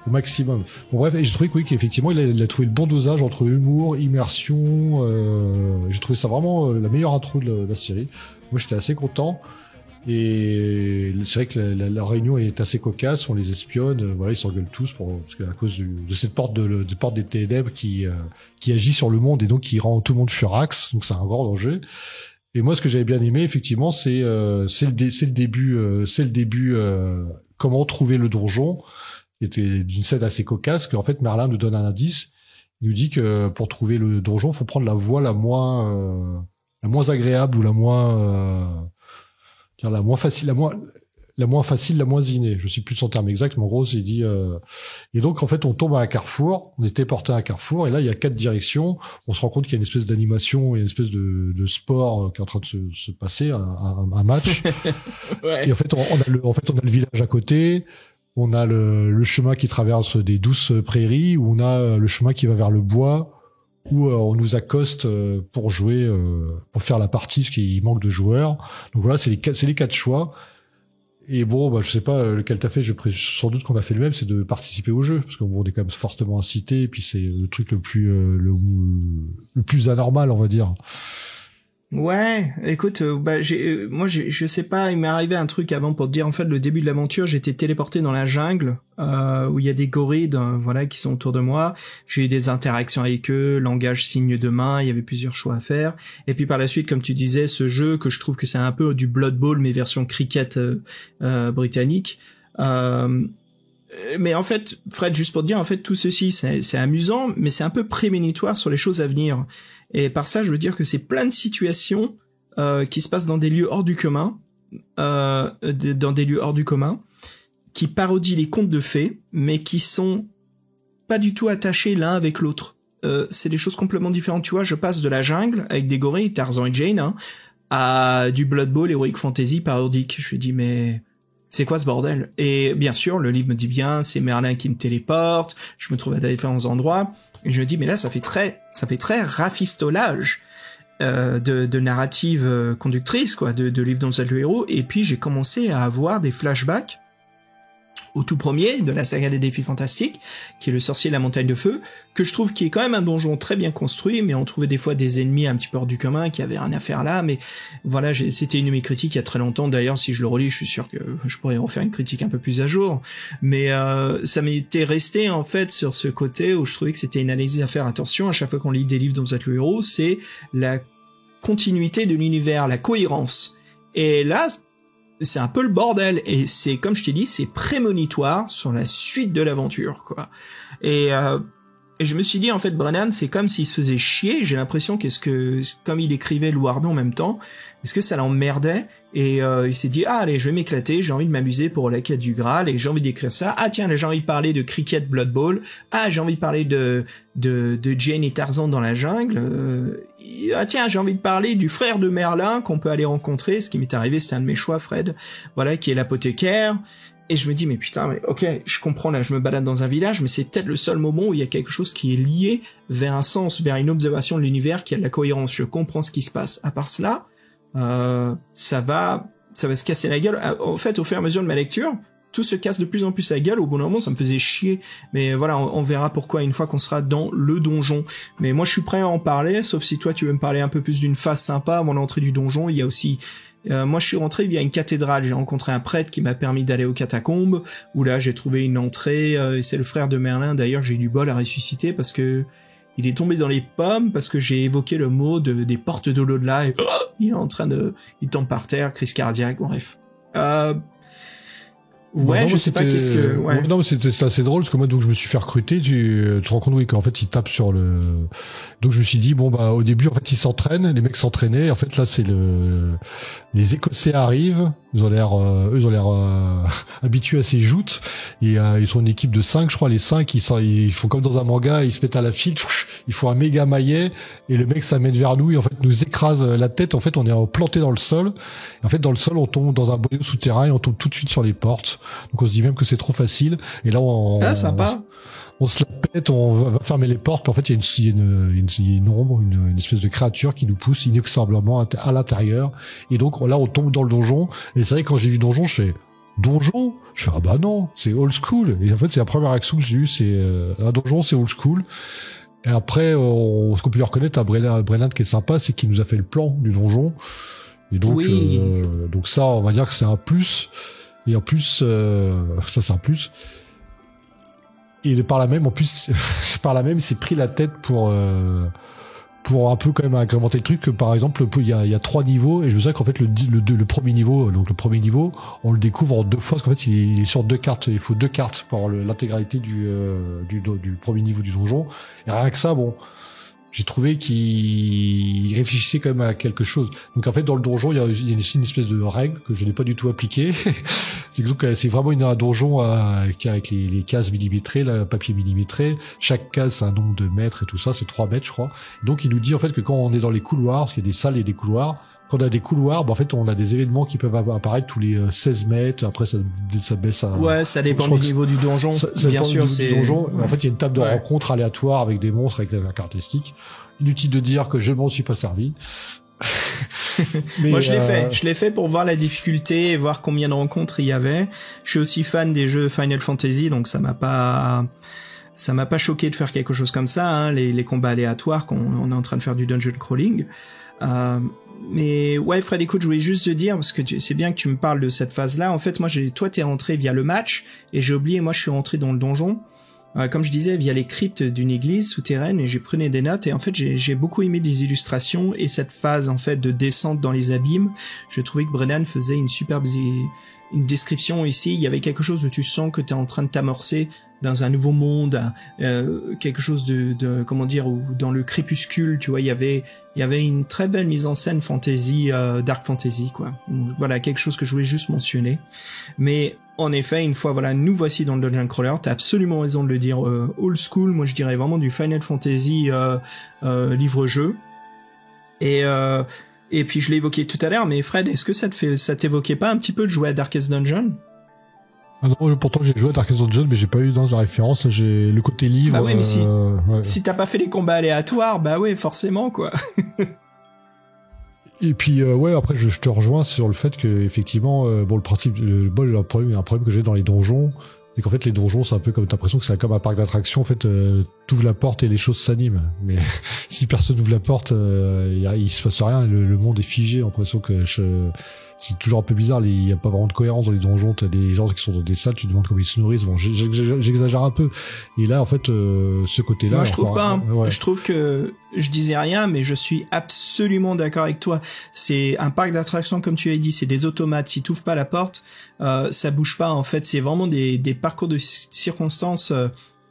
au maximum. Bon, bref, et j'ai trouvé que oui, qu'effectivement, il a trouvé le bon dosage entre humour, immersion. J'ai trouvé ça vraiment la meilleure intro de la série. Moi, j'étais assez content. Et c'est vrai que la réunion est assez cocasse. On les espionne. Voilà, ils s'engueulent tous parce qu'à cause de cette porte de porte des ténèbres qui agit sur le monde et donc qui rend tout le monde furax. Donc c'est un grand danger. Et moi, ce que j'avais bien aimé, effectivement, c'est le début. Comment trouver le donjon, qui était d'une scène assez cocasse. Qu'en fait, Merlin nous donne un indice. Il nous dit que pour trouver le donjon, faut prendre la voie la moins agréable ou la moins facile, la moins innée. Je sais plus de son terme exact, mais en gros, il dit. Et donc, en fait, on tombe à un carrefour. On était porté à un carrefour, et là, il y a 4 directions. On se rend compte qu'il y a une espèce d'animation et une espèce de sport qui est en train de se passer, un match.
Ouais.
Et en fait, on a le village à côté. On a le chemin qui traverse des douces prairies, où on a le chemin qui va vers le bois, où on nous accoste pour jouer, pour faire la partie, parce qu'il manque de joueurs. Donc voilà, c'est les 4 choix. Et bon, bah, je sais pas lequel t'as fait, sans doute qu'on a fait le même, c'est de participer au jeu, parce qu'on est quand même fortement incité, et puis c'est le truc le plus anormal, on va dire.
Ouais, écoute, je sais pas, il m'est arrivé un truc avant pour te dire, en fait, le début de l'aventure, j'étais téléporté dans la jungle, où il y a des gorilles, voilà, qui sont autour de moi. J'ai eu des interactions avec eux, langage signe de main, il y avait plusieurs choix à faire. Et puis par la suite, comme tu disais, ce jeu que je trouve que c'est un peu du Blood Bowl, mais version cricket britannique. Mais en fait, Fred, juste pour te dire, en fait, tout ceci, c'est amusant, mais c'est un peu prémonitoire sur les choses à venir. Et par ça, je veux dire que c'est plein de situations qui se passent dans des lieux hors du commun, qui parodient les contes de fées, mais qui sont pas du tout attachés l'un avec l'autre. C'est des choses complètement différentes. Tu vois, je passe de la jungle avec des gorilles, Tarzan et Jane, hein, à du Blood Bowl, Heroic Fantasy parodique. Je lui dis, mais c'est quoi ce bordel? Et bien sûr, le livre me dit bien, c'est Merlin qui me téléporte, je me trouve à différents endroits. Et je me dis, mais là, ça fait très rafistolage de narrative conductrice, quoi, de livre dont vous êtes le héros. Et puis, j'ai commencé à avoir des flashbacks au tout premier de la saga des défis fantastiques, qui est le sorcier de la montagne de feu, que je trouve qui est quand même un donjon très bien construit, mais on trouvait des fois des ennemis un petit peu hors du commun qui avaient rien à faire là, mais voilà, c'était une de mes critiques il y a très longtemps. D'ailleurs, si je le relis, je suis sûr que je pourrais en faire une critique un peu plus à jour, mais ça m'était resté en fait sur ce côté où je trouvais que c'était une analyse à faire attention à chaque fois qu'on lit des livres dont vous êtes le héros, c'est la continuité de l'univers, la cohérence. Et là, c'est un peu le bordel, et c'est, comme je t'ai dit, c'est prémonitoire sur la suite de l'aventure, quoi. Et je me suis dit, en fait, Brennan, c'est comme s'il se faisait chier. J'ai l'impression comme il écrivait Louardon en même temps, est-ce que ça l'emmerdait? Et il s'est dit, allez, je vais m'éclater, j'ai envie de m'amuser pour la quête du Graal, et j'ai envie d'écrire ça. Ah tiens, là, j'ai envie de parler de Cricket Blood Bowl. Ah, j'ai envie de parler de Jane et Tarzan dans la jungle. Ah tiens, j'ai envie de parler du frère de Merlin qu'on peut aller rencontrer. Ce qui m'est arrivé, c'était un de mes choix, Fred. Voilà, qui est l'apothicaire. Et je me dis, mais putain, mais ok, je comprends, là, je me balade dans un village, mais c'est peut-être le seul moment où il y a quelque chose qui est lié vers un sens, vers une observation de l'univers, qui a de la cohérence. Je comprends ce qui se passe. À part cela, ça va se casser la gueule. En fait, au fur et à mesure de ma lecture, tout se casse de plus en plus la gueule. Au bout d'un moment, ça me faisait chier. Mais voilà, on verra pourquoi une fois qu'on sera dans le donjon. Mais moi, je suis prêt à en parler, sauf si toi, tu veux me parler un peu plus d'une phase sympa avant l'entrée du donjon. Il y a aussi... moi, je suis rentré via une cathédrale. J'ai rencontré un prêtre qui m'a permis d'aller aux catacombes, où là, j'ai trouvé une entrée. Et c'est le frère de Merlin. D'ailleurs, j'ai eu du bol à ressusciter parce que il est tombé dans les pommes parce que j'ai évoqué le mot des portes de l'au-delà et il est en train il tombe par terre, crise cardiaque, bref. Ouais, non, je sais pas qu'est-ce que... Ouais.
Non, mais c'était assez drôle, parce que moi, donc, je me suis fait recruter, tu te rends compte, oui, qu'en fait, ils tapent sur le... Donc, je me suis dit, bon, bah, au début, en fait, ils s'entraînent, les mecs s'entraînaient, en fait, là, c'est les Écossais arrivent, ils ont l'air habitués à ces joutes, et ils sont une équipe de 5, je crois, les 5, ils font comme dans un manga, ils se mettent à la file, ils font un méga maillet, et le mec s'amène vers nous, et en fait, nous écrase la tête, en fait, on est planté dans le sol, et en fait, dans le sol, on tombe dans un boyau souterrain, et on tombe tout de suite sur les portes. Donc on se dit même que c'est trop facile. Et là,
sympa.
On se la pète, on va fermer les portes. Puis en fait, il y a une ombre, une espèce de créature qui nous pousse inexorablement à l'intérieur. Et donc là, on tombe dans le donjon. Et c'est vrai que quand j'ai vu donjon, je fais donjon. Je fais ah bah non, c'est old school. Et en fait, c'est la première réaction que j'ai eue, c'est un donjon, c'est old school. Et après, ce qu'on peut lui reconnaître à Brennan qui est sympa, c'est qu'il nous a fait le plan du donjon. Et donc, oui. Donc ça, on va dire que c'est un plus. Et en plus, ça c'est un plus. Et par là même, il s'est pris la tête pour un peu quand même agrémenter le truc. Que, par exemple, il y a 3 niveaux, et je me souviens qu'en fait le premier niveau, on le découvre en 2 fois, parce qu'en fait il est sur 2 cartes. Il faut 2 cartes pour l'intégralité du premier niveau du donjon. Et rien que ça, bon. J'ai trouvé qu'il réfléchissait quand même à quelque chose. Donc en fait, dans le donjon, il y a une espèce de règle que je n'ai pas du tout appliquée. C'est vraiment un donjon avec les cases millimétrées, le papier millimétré. Chaque case, c'est un nombre de mètres et tout ça. C'est 3 mètres, je crois. Donc il nous dit en fait que quand on est dans les couloirs, parce qu'il y a des salles et des couloirs, quand on a des couloirs, en fait, on a des événements qui peuvent apparaître tous les 16 mètres. Après, ça baisse à...
Ouais, ça dépend du niveau du donjon. Bien sûr, c'est...
Du donjon. En fait, il y a une table de rencontre aléatoire avec des monstres avec la caractéristique. Inutile de dire que je m'en suis pas servi.
Mais moi, je l'ai fait pour voir la difficulté et voir combien de rencontres il y avait. Je suis aussi fan des jeux Final Fantasy, donc ça m'a pas... ça m'a pas choqué de faire quelque chose comme ça, hein, les combats aléatoires quand on est en train de faire du dungeon crawling. Mais ouais, Fred, écoute, je voulais juste te dire, parce que c'est bien que tu me parles de cette phase-là. En fait, moi, toi, t'es rentré via le match, et j'ai oublié, moi, je suis rentré dans le donjon. Comme je disais, via les cryptes d'une église souterraine, et j'ai pris des notes, et en fait, j'ai beaucoup aimé des illustrations, et cette phase, en fait, de descente dans les abîmes. Je trouvais que Brennan faisait une description ici. Il y avait quelque chose où tu sens que t'es en train de t'amorcer dans un nouveau monde, quelque chose de comment dire, ou dans le crépuscule, tu vois, il y avait une très belle mise en scène fantasy, dark fantasy, quoi. Voilà, quelque chose que je voulais juste mentionner. Mais en effet, une fois, voilà, nous voici dans le Dungeon Crawler. T'as absolument raison de le dire, old school. Moi, je dirais vraiment du Final Fantasy livre-jeu. Et puis je l'ai évoqué tout à l'heure, mais Fred, est-ce que ça t'évoquait pas un petit peu de jouer à Darkest Dungeon?
Ah non, pourtant j'ai joué à Darkest Dungeon, mais j'ai pas eu dans la référence. J'ai le côté livre.
Bah ouais, mais
ouais.
Si t'as pas fait les combats aléatoires, bah ouais, forcément, quoi.
Et puis ouais, après je te rejoins sur le fait que effectivement, bon, le principe, il y a un problème que j'ai dans les donjons, c'est qu'en fait les donjons, c'est un peu comme, t'as l'impression que c'est comme un parc d'attractions. En fait, t'ouvres la porte et les choses s'animent. Mais si personne ouvre la porte, il se passe rien. Le monde est figé. J'ai l'impression que c'est toujours un peu bizarre. Il y a pas vraiment de cohérence dans les donjons. T'as des gens qui sont dans des salles, tu te demandes comment ils se nourrissent. Bon, j'exagère un peu. Et là, en fait, ce côté-là.
Moi, je trouve pas.
Ouais.
Je trouve que je disais rien, mais je suis absolument d'accord avec toi. C'est un parc d'attractions, comme tu as dit. C'est des automates. Si t'ouvres pas la porte, ça bouge pas. En fait, c'est vraiment des parcours de circonstances.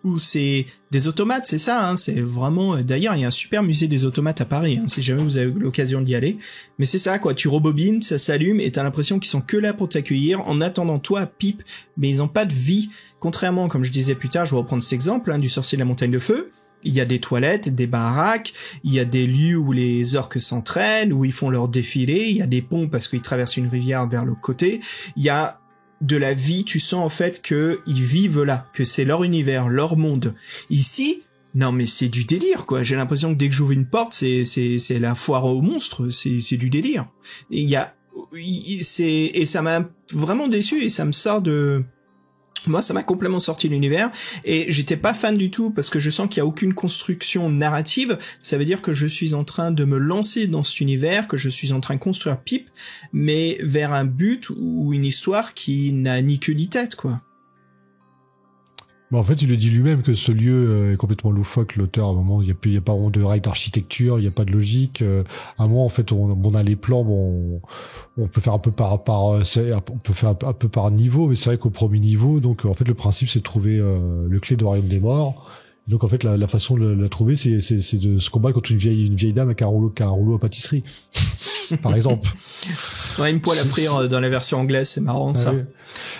Où c'est des automates, c'est ça, hein, c'est vraiment, d'ailleurs, il y a un super musée des automates à Paris, hein, si jamais vous avez l'occasion d'y aller. Mais c'est ça, quoi, tu rebobines, ça s'allume, et t'as l'impression qu'ils sont que là pour t'accueillir, en attendant toi, pipe, mais ils ont pas de vie. Contrairement, comme je disais plus tard, je vais reprendre cet exemple, hein, du sorcier de la montagne de feu. Il y a des toilettes, des baraques, il y a des lieux où les orques s'entraînent, où ils font leur défilé, il y a des ponts parce qu'ils traversent une rivière vers l'autre côté, il y a de la vie, tu sens en fait que ils vivent là, que c'est leur univers, leur monde. Ici, non mais c'est du délire, quoi. J'ai l'impression que dès que j'ouvre une porte, c'est la foire aux monstres, c'est du délire. Et et ça m'a vraiment déçu, et ça me sort de... Moi, ça m'a complètement sorti de l'univers, et j'étais pas fan du tout parce que je sens qu'il y a aucune construction narrative. Ça veut dire que je suis en train de me lancer dans cet univers, que je suis en train de construire Pipe, mais vers un but ou une histoire qui n'a ni queue ni tête, quoi.
Bon, en fait, il le dit lui-même que ce lieu est complètement loufoque. L'auteur, à un moment, il y a pas vraiment de règles d'architecture, il y a pas de logique. À un moment, en fait, on a les plans, bon, on peut faire un peu on peut faire un peu par niveau, mais c'est vrai qu'au premier niveau, donc en fait, le principe, c'est de trouver le clé de Royaume des Morts. Donc en fait, la façon de la trouver, c'est de se combattre contre une vieille dame avec un rouleau à pâtisserie, par exemple.
Ouais, une poêle à frire dans la version anglaise, c'est marrant, ça.
Ouais.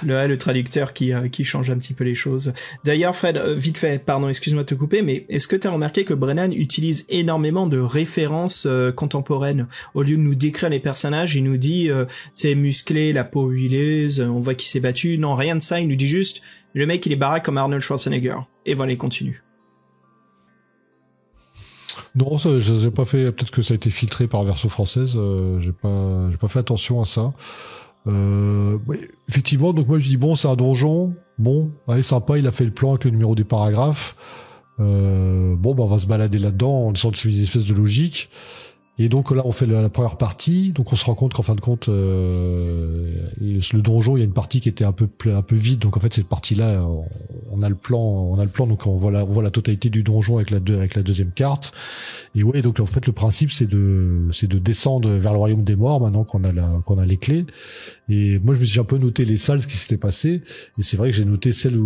Le traducteur qui change un petit peu les choses. D'ailleurs, Fred, vite fait, pardon, excuse-moi de te couper, mais est-ce que tu as remarqué que Brennan utilise énormément de références contemporaines? Au lieu de nous décrire les personnages, il nous dit, tu sais, musclé, la peau huileuse, on voit qu'il s'est battu. Non, rien de ça, il nous dit juste, le mec, il est baraque comme Arnold Schwarzenegger. Et voilà, il continue.
Non, ça, je n'ai pas fait. Peut-être que ça a été filtré par la version française. J'ai pas fait attention à ça. Ouais, effectivement, donc moi je dis bon, c'est un donjon. Bon, allez, sympa. Il a fait le plan avec le numéro des paragraphes. Bon, bah on va se balader là-dedans en essayant de suivre une espèce de logique. Et donc là, on fait la première partie. Donc on se rend compte qu'en fin de compte, le donjon, il y a une partie qui était un peu vide. Donc en fait, cette partie-là, on a le plan. Donc on voit la totalité du donjon avec la deuxième carte. Et ouais, donc en fait, le principe, c'est de descendre vers le royaume des morts maintenant qu'on a les clés. Et moi, je me suis un peu noté les salles, ce qui s'était passé. Et c'est vrai que j'ai noté celle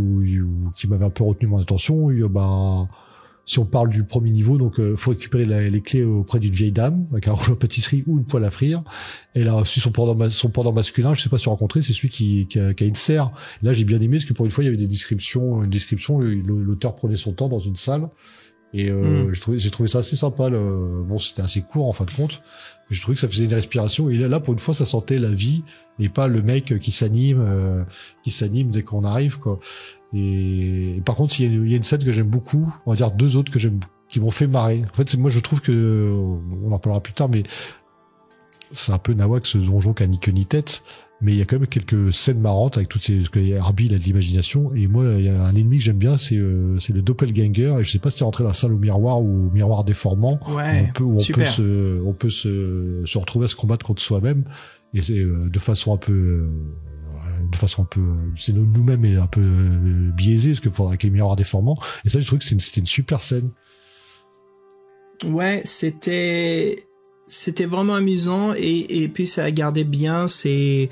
qui m'avait un peu retenu mon attention. Si on parle du premier niveau, donc faut récupérer les clés auprès d'une vieille dame avec un rouleau à pâtisserie ou une poêle à frire. Et là aussi son pendant masculin, je sais pas si vous rencontrez, c'est celui qui a une serre. Et là j'ai bien aimé parce que pour une fois il y avait une description, l'auteur prenait son temps dans une salle. Et j'ai trouvé ça assez sympa. Bon, c'était assez court en fin de compte, mais je trouvais que ça faisait une respiration. Et là pour une fois ça sentait la vie et pas le mec qui s'anime dès qu'on arrive, quoi. Et par contre, il y a une scène que j'aime beaucoup, on va dire deux autres qui m'ont fait marrer. En fait, moi je trouve que, on en parlera plus tard, mais c'est un peu nawak ce donjon qui a ni queue ni tête. mais il y a quand même quelques scènes marrantes avec toutes ces, parce que Herbie, il a de l'imagination, et moi, il y a un ennemi que j'aime bien, c'est le doppelganger, et je sais pas si t'es rentré dans la salle au miroir ou au miroir déformant,
Ouais,
où on
super.
peut se retrouver à se combattre contre soi-même, et c'est de façon un peu, c'est nous-mêmes et un peu biaisé, parce que avec les miroirs déformants, et ça, je trouve que c'était une super scène.
Ouais, c'était vraiment amusant et puis ça a gardé bien ces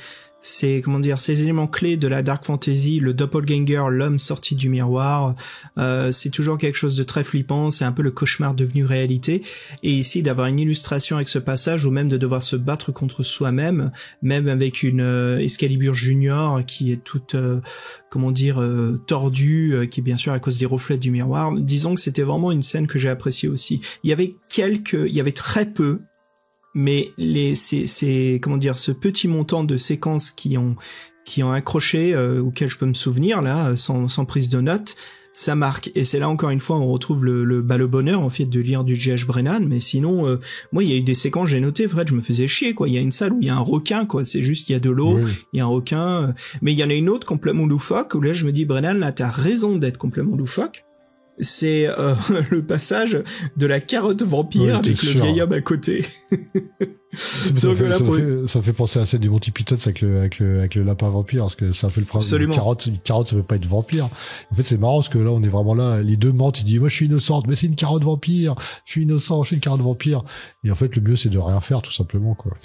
éléments clés de la dark fantasy, le doppelganger, l'homme sorti du miroir. C'est toujours quelque chose de très flippant, c'est un peu le cauchemar devenu réalité. Et ici, d'avoir une illustration avec ce passage, ou même de devoir se battre contre soi-même, même avec une Excalibur Junior qui est toute, tordue, qui est bien sûr à cause des reflets du miroir. Disons que c'était vraiment une scène que j'ai appréciée aussi. Il y avait très peu, mais ce petit montant de séquences qui ont accroché, auxquelles je peux me souvenir là, sans prise de notes, ça marque. Et c'est là encore une fois on retrouve le bonheur en fait de lire du J.H. Brennan. Mais sinon, moi il y a eu des séquences, j'ai noté, Fred, je me faisais chier quoi. Il y a une salle où il y a un requin quoi, c'est juste il y a de l'eau, il y a un requin, mais il y en a une autre complètement loufoque où là je me dis Brennan, là t'as raison d'être complètement loufoque. C'est le passage de la carotte vampire avec le vieil homme à côté.
Ça fait penser à celle du Monty Python avec le lapin vampire, parce que ça fait le principe. Une carotte, ça peut pas être vampire. En fait, c'est marrant parce que là, on est vraiment là, les deux mentent, ils disent, moi, je suis innocente, mais c'est une carotte vampire. Je suis innocent, je suis une carotte vampire. Et en fait, le mieux, c'est de rien faire, tout simplement, quoi.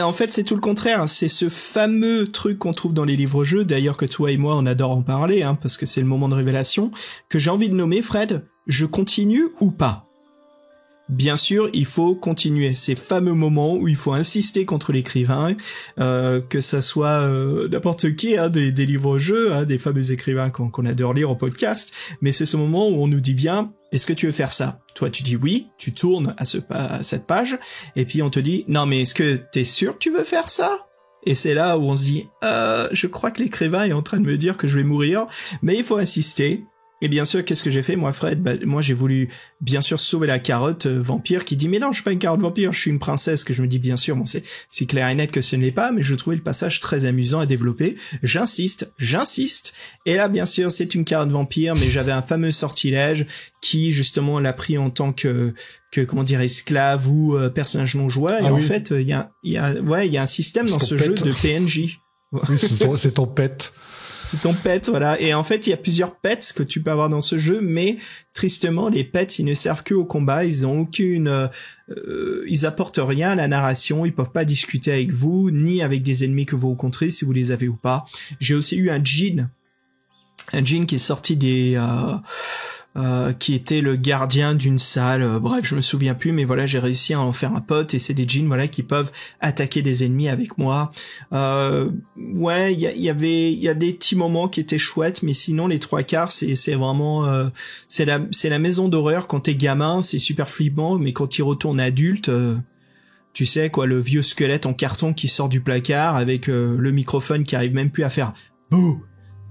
En fait, c'est tout le contraire. C'est ce fameux truc qu'on trouve dans les livres-jeux, d'ailleurs que toi et moi, on adore en parler, hein, parce que c'est le moment de révélation, que j'ai envie de nommer, Fred, je continue ou pas? Bien sûr, il faut continuer. Ces fameux moments où il faut insister contre l'écrivain, que ça soit n'importe qui, hein, des livres-jeux, hein, des fameux écrivains qu'on adore lire en podcast, mais c'est ce moment où on nous dit bien, est-ce que tu veux faire ça? Toi, tu dis oui, tu tournes à cette page, et puis on te dit, non mais est-ce que t'es sûr que tu veux faire ça? Et c'est là où on se dit, je crois que l'écrivain est en train de me dire que je vais mourir, mais il faut insister. Et bien sûr, qu'est-ce que j'ai fait, moi, Fred? Moi, j'ai voulu, bien sûr, sauver la carotte vampire qui dit, mais non, je suis pas une carotte vampire, je suis une princesse, que je me dis, bien sûr, bon, c'est clair et net que ce ne l'est pas, mais je trouvais le passage très amusant à développer. J'insiste. Et là, bien sûr, c'est une carotte vampire, mais j'avais un fameux sortilège qui, justement, l'a pris en tant que esclave ou personnage non joueur. Et en fait, il y a un système dans ce jeu de PNJ.
Oui, c'est ton pet.
C'est ton pet, voilà. Et en fait, il y a plusieurs pets que tu peux avoir dans ce jeu, mais tristement, les pets, ils ne servent que au combat. Ils ont ils apportent rien à la narration. Ils peuvent pas discuter avec vous, ni avec des ennemis que vous rencontrez, si vous les avez ou pas. J'ai aussi eu un djinn qui est sorti qui était le gardien d'une salle. Bref, je me souviens plus, mais voilà, j'ai réussi à en faire un pote, et c'est des djinns, voilà, qui peuvent attaquer des ennemis avec moi. Ouais, il y a des petits moments qui étaient chouettes, mais sinon, les trois quarts, c'est vraiment, c'est la maison d'horreur quand t'es gamin, c'est super flippant, mais quand il retourne adulte, tu sais, quoi, le vieux squelette en carton qui sort du placard avec le microphone qui arrive même plus à faire bouh.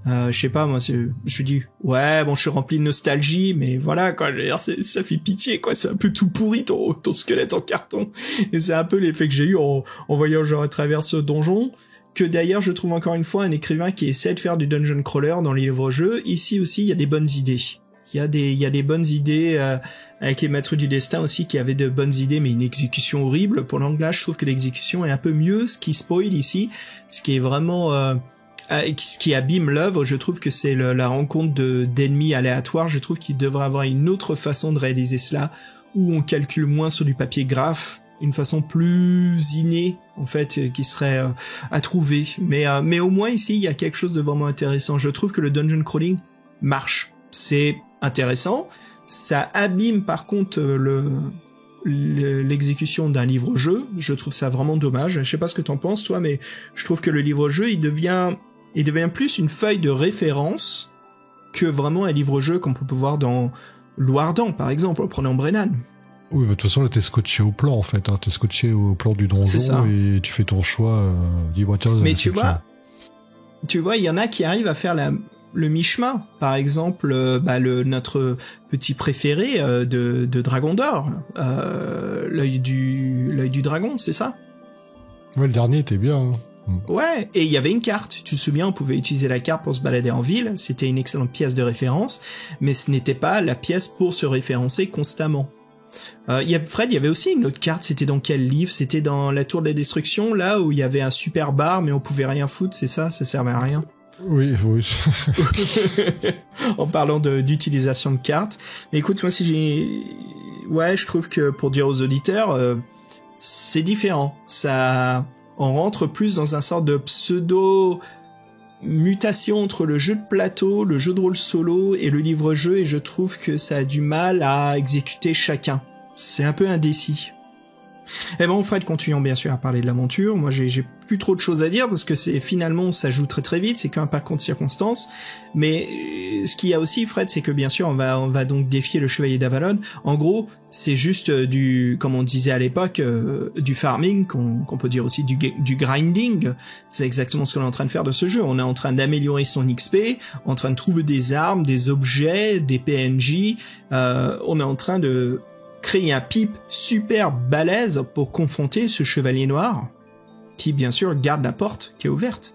Je sais pas, moi, je dis, ouais, bon, je suis rempli de nostalgie, mais voilà, quoi, ça fait pitié, quoi, c'est un peu tout pourri, ton squelette en carton. Et c'est un peu l'effet que j'ai eu en voyageant à travers ce donjon, que d'ailleurs, je trouve encore une fois un écrivain qui essaie de faire du dungeon crawler dans les livres-jeux. Ici aussi, il y a des bonnes idées. Il y a des bonnes idées, avec les maîtres du destin aussi, qui avaient de bonnes idées, mais une exécution horrible. Pour l'anglais, je trouve que l'exécution est un peu mieux, ce qui spoil ici, ce qui est vraiment, ce qui abîme l'œuvre. Je trouve que c'est la rencontre d'ennemis aléatoires. Je trouve qu'il devrait avoir une autre façon de réaliser cela, où on calcule moins sur du papier graphe, une façon plus innée, en fait, qui serait à trouver. Mais au moins ici, il y a quelque chose de vraiment intéressant. Je trouve que le dungeon crawling marche. C'est intéressant. Ça abîme par contre l'exécution d'un livre-jeu. Je trouve ça vraiment dommage. Je sais pas ce que t'en penses, toi, mais je trouve que le livre-jeu, il devient plus une feuille de référence que vraiment un livre-jeu qu'on peut voir dans Loardan, par exemple, prenons Brennan.
Oui, mais de toute façon, là, t'es scotché au plan, en fait. Hein. T'es scotché au plan du donjon et tu fais ton choix. Dis-moi, tiens,
mais tu vois, il y en a qui arrivent à faire le mi-chemin. Par exemple, notre petit préféré de Dragon d'Or, l'œil du dragon, c'est ça?
Ouais, le dernier était bien. Hein.
Ouais, et il y avait une carte. Tu te souviens, on pouvait utiliser la carte pour se balader en ville. C'était une excellente pièce de référence, mais ce n'était pas la pièce pour se référencer constamment. Fred, il y avait aussi une autre carte. C'était dans quel livre? C'était dans la Tour de la Destruction, là où il y avait un super bar, mais on pouvait rien foutre. C'est ça? Ça servait à rien.
Oui.
En parlant d'utilisation de cartes. Mais écoute, moi, je trouve que pour dire aux auditeurs, c'est différent. On rentre plus dans un sorte de pseudo mutation entre le jeu de plateau, le jeu de rôle solo et le livre-jeu, et je trouve que ça a du mal à exécuter chacun. C'est un peu indécis. Et bon, Fred, continuons bien sûr à parler de l'aventure. Moi, j'ai plus trop de choses à dire parce que finalement, ça joue très très vite. C'est qu'un pas de circonstances. Mais ce qu'il y a aussi, Fred, c'est que bien sûr, on va donc défier le Chevalier d'Avalon. En gros, c'est juste comme on disait à l'époque, du farming, qu'on peut dire aussi du grinding. C'est exactement ce qu'on est en train de faire de ce jeu. On est en train d'améliorer son XP, en train de trouver des armes, des objets, des PNJ. On est en train de créer un pipe super balèze pour confronter ce chevalier noir qui, bien sûr, garde la porte qui est ouverte.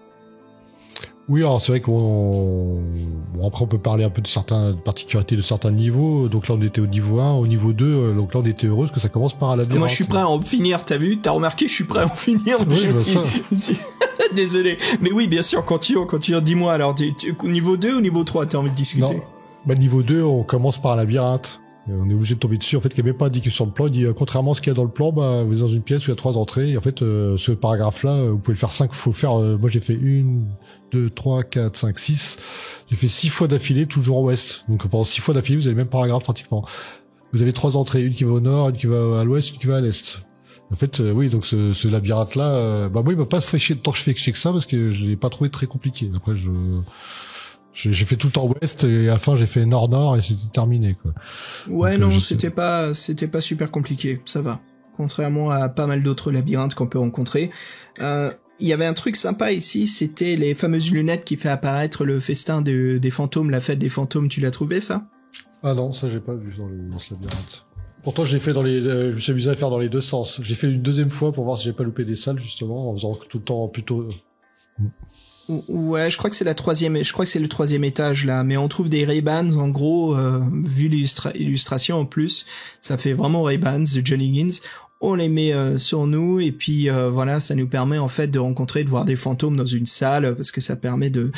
Oui, alors c'est vrai après on peut parler un peu de certaines particularités de certains niveaux. Donc là on était au niveau 1, au niveau 2, donc là on était heureux parce que ça commence par un labyrinthe.
Moi je suis prêt à en finir, t'as remarqué, je suis prêt à en finir.
Oui,
Désolé. Mais oui, bien sûr, continuons, dis-moi alors, niveau 2 ou niveau 3, t'as envie de discuter?
Non, niveau 2, on commence par un labyrinthe. On est obligé de tomber dessus. En fait, il n'y a même pas indiqué sur le plan. Il dit, contrairement à ce qu'il y a dans le plan, vous êtes dans une pièce où il y a 3 entrées. Et en fait, ce paragraphe-là, vous pouvez le faire 5. Moi, j'ai fait 1, 2, 3, 4, 5, 6. J'ai fait 6 fois d'affilée, toujours au ouest. Donc, pendant 6 fois d'affilée, vous avez le même paragraphe pratiquement. Vous avez 3 entrées. Une qui va au nord, une qui va à l'ouest, une qui va à l'est. En fait, oui, donc ce labyrinthe-là, moi, il m'a pas fait chier tant que je fais que ça parce que je l'ai pas trouvé très compliqué. Après, j'ai fait tout en ouest et à la fin j'ai fait nord-nord et c'était terminé quoi.
Ouais, donc, non, c'était pas super compliqué, ça va. Contrairement à pas mal d'autres labyrinthes qu'on peut rencontrer. Il y avait un truc sympa ici, c'était les fameuses lunettes qui fait apparaître le festin des fantômes, la fête des fantômes. Tu l'as trouvé ça?
Ah non, ça j'ai pas vu dans ce labyrinthe. Pourtant je l'ai fait je me suis amusé à le faire dans les deux sens. J'ai fait une deuxième fois pour voir si j'ai pas loupé des salles justement, en faisant tout le temps plutôt.
Ouais, je crois que c'est le 3e étage là, mais on trouve des Ray-Bans en gros, vu l'illustration en plus, ça fait vraiment Ray-Bans de Johnny Higgins. On les met sur nous et puis voilà, ça nous permet en fait de voir des fantômes dans une salle parce que ça permet de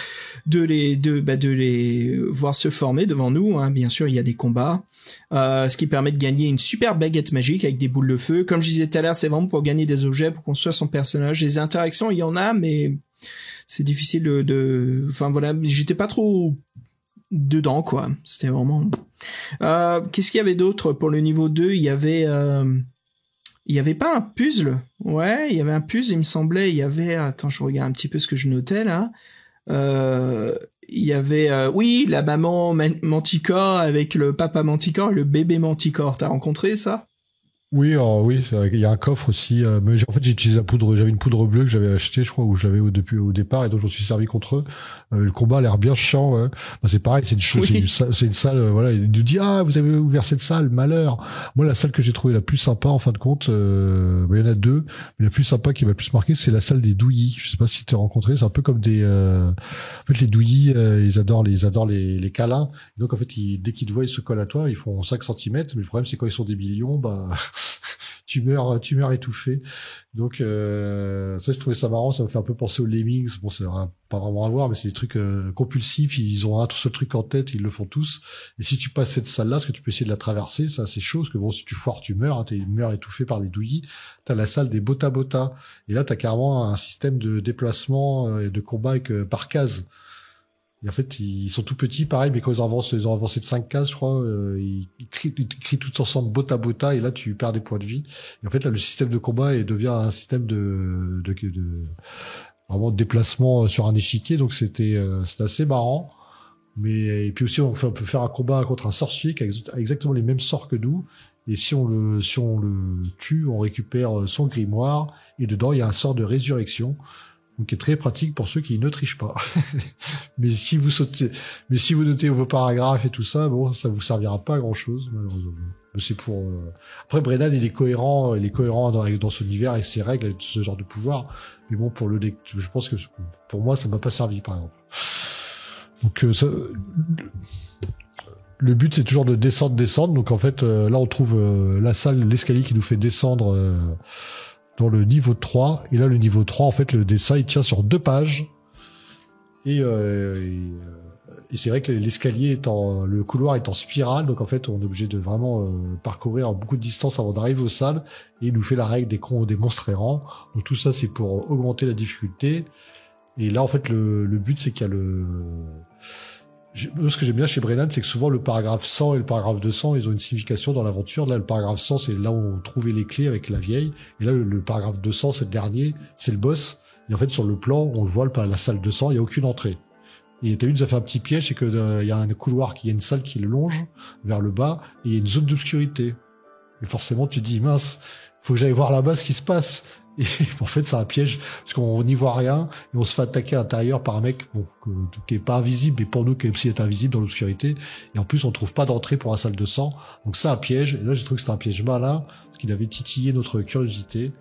les voir se former devant nous, hein. Bien sûr, il y a des combats. Ce qui permet de gagner une super baguette magique avec des boules de feu. Comme je disais tout à l'heure, c'est vraiment pour gagner des objets, pour construire son personnage. Les interactions, il y en a, mais c'est difficile enfin voilà, j'étais pas trop dedans quoi. C'était vraiment. Qu'est-ce qu'il y avait d'autre pour le niveau 2? Il y avait pas un puzzle? Ouais, il y avait un puzzle, il me semblait. Il y avait. Attends, je regarde un petit peu ce que je notais là. Il y avait oui, la maman Manticore avec le papa Manticore et le bébé Manticore. T'as rencontré ça?
Oui, il y a un coffre aussi. Mais en fait, j'ai utilisé j'avais une poudre bleue que j'avais achetée, je crois, ou j'avais au départ, et donc je me suis servi contre eux. Le combat a l'air bien chiant. Ouais. C'est pareil, c'est une chose, oui. C'est une salle. Voilà, il nous dit vous avez ouvert cette salle, malheur. Moi, la salle que j'ai trouvée la plus sympa, en fin de compte, il y en a 2, mais la plus sympa qui m'a le plus marqué, c'est la salle des douillis. Je sais pas si tu as rencontré. C'est un peu comme des. En fait, les douillis, ils adorent les câlins. Et donc en fait, dès qu'ils te voient, ils se collent à toi. Ils font 5 cm. Mais le problème, c'est quand ils sont des millions, tu meurs étouffé. Donc ça, je trouvais ça marrant. Ça me fait un peu penser aux Lemmings. Bon, c'est pas vraiment à voir, mais c'est des trucs compulsifs. Ils ont un seul truc en tête, ils le font tous. Et si tu passes cette salle-là, parce que tu peux essayer de la traverser, ça c'est chaud, parce que bon, si tu foires, tu meurs. Hein, tu meurs étouffé par les douillis. T'as la salle des Bota Bota. Et là, t'as carrément un système de déplacement et de combat par case. Et en fait, ils sont tout petits, pareil, mais quand ils ont avancé de 5 cases, je crois, ils crient tous ensemble Bota Bota, et là, tu perds des points de vie. Et en fait, là, le système de combat devient un système de vraiment de déplacement sur un échiquier, donc c'était assez marrant. Et puis aussi, on peut faire un combat contre un sorcier qui a exactement les mêmes sorts que nous. Et si on le tue, on récupère son grimoire, et dedans, il y a un sort de résurrection. Donc, qui est très pratique pour ceux qui ne trichent pas. mais si vous notez vos paragraphes et tout ça, bon, ça vous servira pas à grand chose, malheureusement. c'est pour. Après, Brennan, il est cohérent dans son univers et ses règles, avec ce genre de pouvoir. Mais bon, pour je pense que pour moi, ça m'a pas servi, par exemple. Donc, le but, c'est toujours de descendre. Donc, en fait, là, on trouve l'escalier qui nous fait descendre dans le niveau 3. Et là, le niveau 3, en fait, le dessin, il tient sur 2 pages. Et c'est vrai que l'escalier le couloir est en spirale, donc en fait on est obligé de vraiment parcourir beaucoup de distance avant d'arriver aux salles, et il nous fait la règle des monstres errants. Donc tout ça c'est pour augmenter la difficulté. Et là en fait le but c'est qu'il y a ce que j'aime bien chez Brennan, c'est que souvent le paragraphe 100 et le paragraphe 200 ils ont une signification dans l'aventure. Là le paragraphe 100 c'est là où on trouvait les clés avec la vieille, et là le paragraphe 200 c'est le dernier, c'est le boss. Et en fait sur le plan on le voit, la salle 200 il y a aucune entrée. Et t'as vu, nous a fait un petit piège, c'est que il y a un couloir, il y a une salle qui le longe vers le bas, et il y a une zone d'obscurité. Et forcément, tu te dis, mince, faut que j'aille voir là-bas ce qui se passe. Et en fait, c'est un piège, parce qu'on n'y voit rien, et on se fait attaquer à l'intérieur par un mec, qui est pas invisible, mais pour nous, qui est invisible dans l'obscurité. Et en plus, on trouve pas d'entrée pour la salle de sang. Donc c'est un piège. Et là, j'ai trouvé que c'était un piège malin, parce qu'il avait titillé notre curiosité.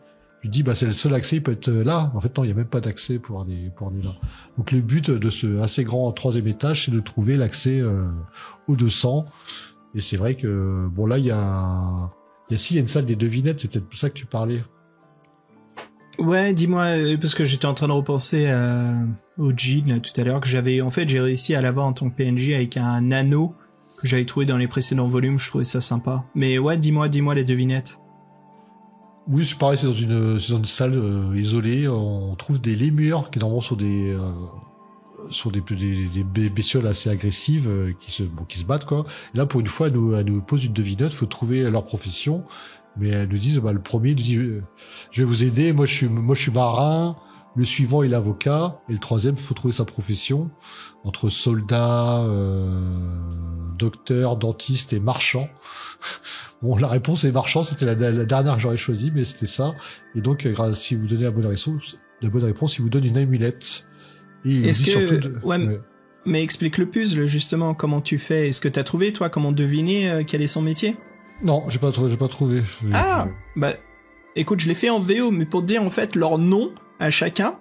Tu dis, c'est le seul accès, il peut être là. En fait, non, il n'y a même pas d'accès pour aller là. Donc, le but de ce assez grand 3e étage, c'est de trouver l'accès au 200. Et c'est vrai que, bon, là, il y a une salle des devinettes, c'est peut-être pour ça que tu parlais.
Ouais, dis-moi, parce que j'étais en train de repenser au Jean, là, tout à l'heure, que j'ai réussi à l'avoir en tant que PNJ avec un anneau que j'avais trouvé dans les précédents volumes, je trouvais ça sympa. Mais ouais, dis-moi les devinettes.
Oui, c'est pareil, c'est dans une salle isolée. On trouve des lémures qui normalement sont des bestioles assez agressives qui se battent quoi. Et là, pour une fois, elle nous pose une devinette. Faut trouver leur profession, mais elles nous disent le premier nous dit je vais vous aider. Moi, je suis marin. Le suivant est l'avocat, et le 3e, faut trouver sa profession entre soldat, docteur, dentiste et marchand. Bon, la réponse est marchand, c'était la dernière que j'aurais choisie, mais c'était ça. Et donc, si vous donnez la bonne réponse, il vous donne une amulette. Et
est-ce que ouais. Mais explique le puzzle justement, comment tu fais. Est-ce que t'as trouvé toi comment deviner quel est son métier?
Non, j'ai pas trouvé.
Écoute, je l'ai fait en VO, mais pour te dire en fait leur nom à chacun,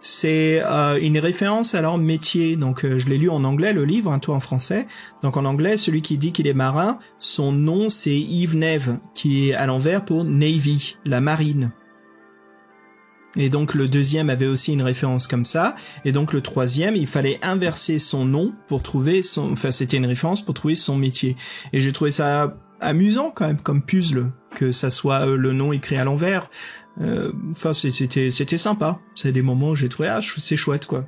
c'est une référence à leur métier. Donc je l'ai lu en anglais le livre, toi en français. Donc en anglais, celui qui dit qu'il est marin, son nom c'est Yves Neve, qui est à l'envers pour Navy, la marine. Et donc le 2e avait aussi une référence comme ça, et donc le 3e, il fallait inverser son nom pour trouver c'était une référence pour trouver son métier. Et j'ai trouvé ça amusant quand même comme puzzle, que ça soit le nom écrit à l'envers. C'était sympa. C'est des moments où j'ai trouvé c'est chouette quoi.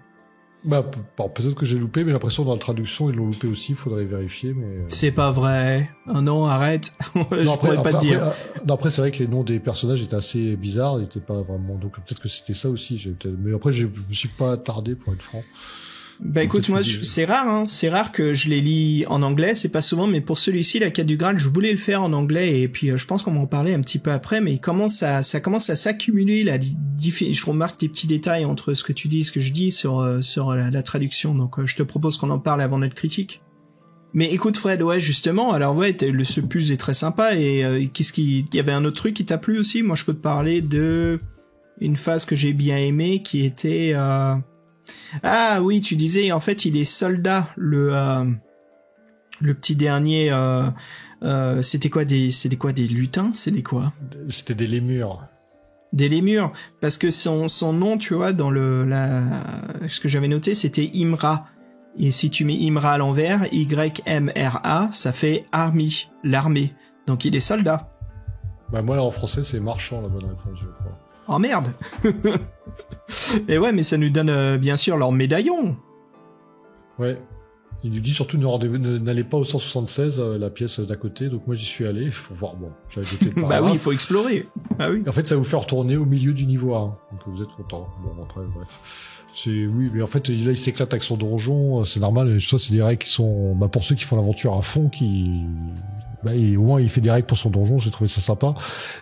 Peut-être que j'ai loupé, mais j'ai l'impression dans la traduction ils l'ont loupé aussi. Il faudrait vérifier, mais
c'est pas vrai. Oh non, arrête. Je pourrais pas te dire.
Après, c'est vrai que les noms des personnages étaient assez bizarres. Ils étaient pas vraiment. Donc peut-être que c'était ça aussi. Mais après, je me suis pas attardé pour être franc.
Écoute, moi, c'est rare que je les lis en anglais, c'est pas souvent, mais pour celui-ci, la quête du Graal, je voulais le faire en anglais, et puis je pense qu'on va en parler un petit peu après, mais ça commence à s'accumuler, je remarque des petits détails entre ce que tu dis et ce que je dis sur la traduction, donc je te propose qu'on en parle avant notre critique. Mais écoute Fred, ouais, justement, alors ouais, ce puzzle est très sympa, et il y avait un autre truc qui t'a plu aussi? Moi, je peux te parler de une phase que j'ai bien aimée, qui était... Ah oui, tu disais en fait il est soldat, le petit dernier. C'était quoi des lutins? C'était quoi?
C'était des lémures.
Des lémures, parce que son nom, tu vois, dans ce que j'avais noté, c'était Imra. Et si tu mets Imra à l'envers, Y-M-R-A, ça fait Army, l'armée. Donc il est soldat.
Moi là en français c'est marchand la bonne réponse, je crois.
Oh merde. Et ouais, mais ça nous donne bien sûr leur médaillon.
Ouais. Il nous dit surtout n'allez pas au 176, la pièce d'à côté. Donc moi j'y suis allé pour voir. Bon, j'avais été
bah oui, il faut explorer. Ah oui.
En fait, ça vous fait retourner au milieu du niveau 1. Donc vous êtes content. Bon après, bref. Oui, mais en fait là il s'éclate avec son donjon. C'est normal. Ça c'est des règles qui sont, pour ceux qui font l'aventure à fond, et au moins il fait des règles pour son donjon, j'ai trouvé ça sympa.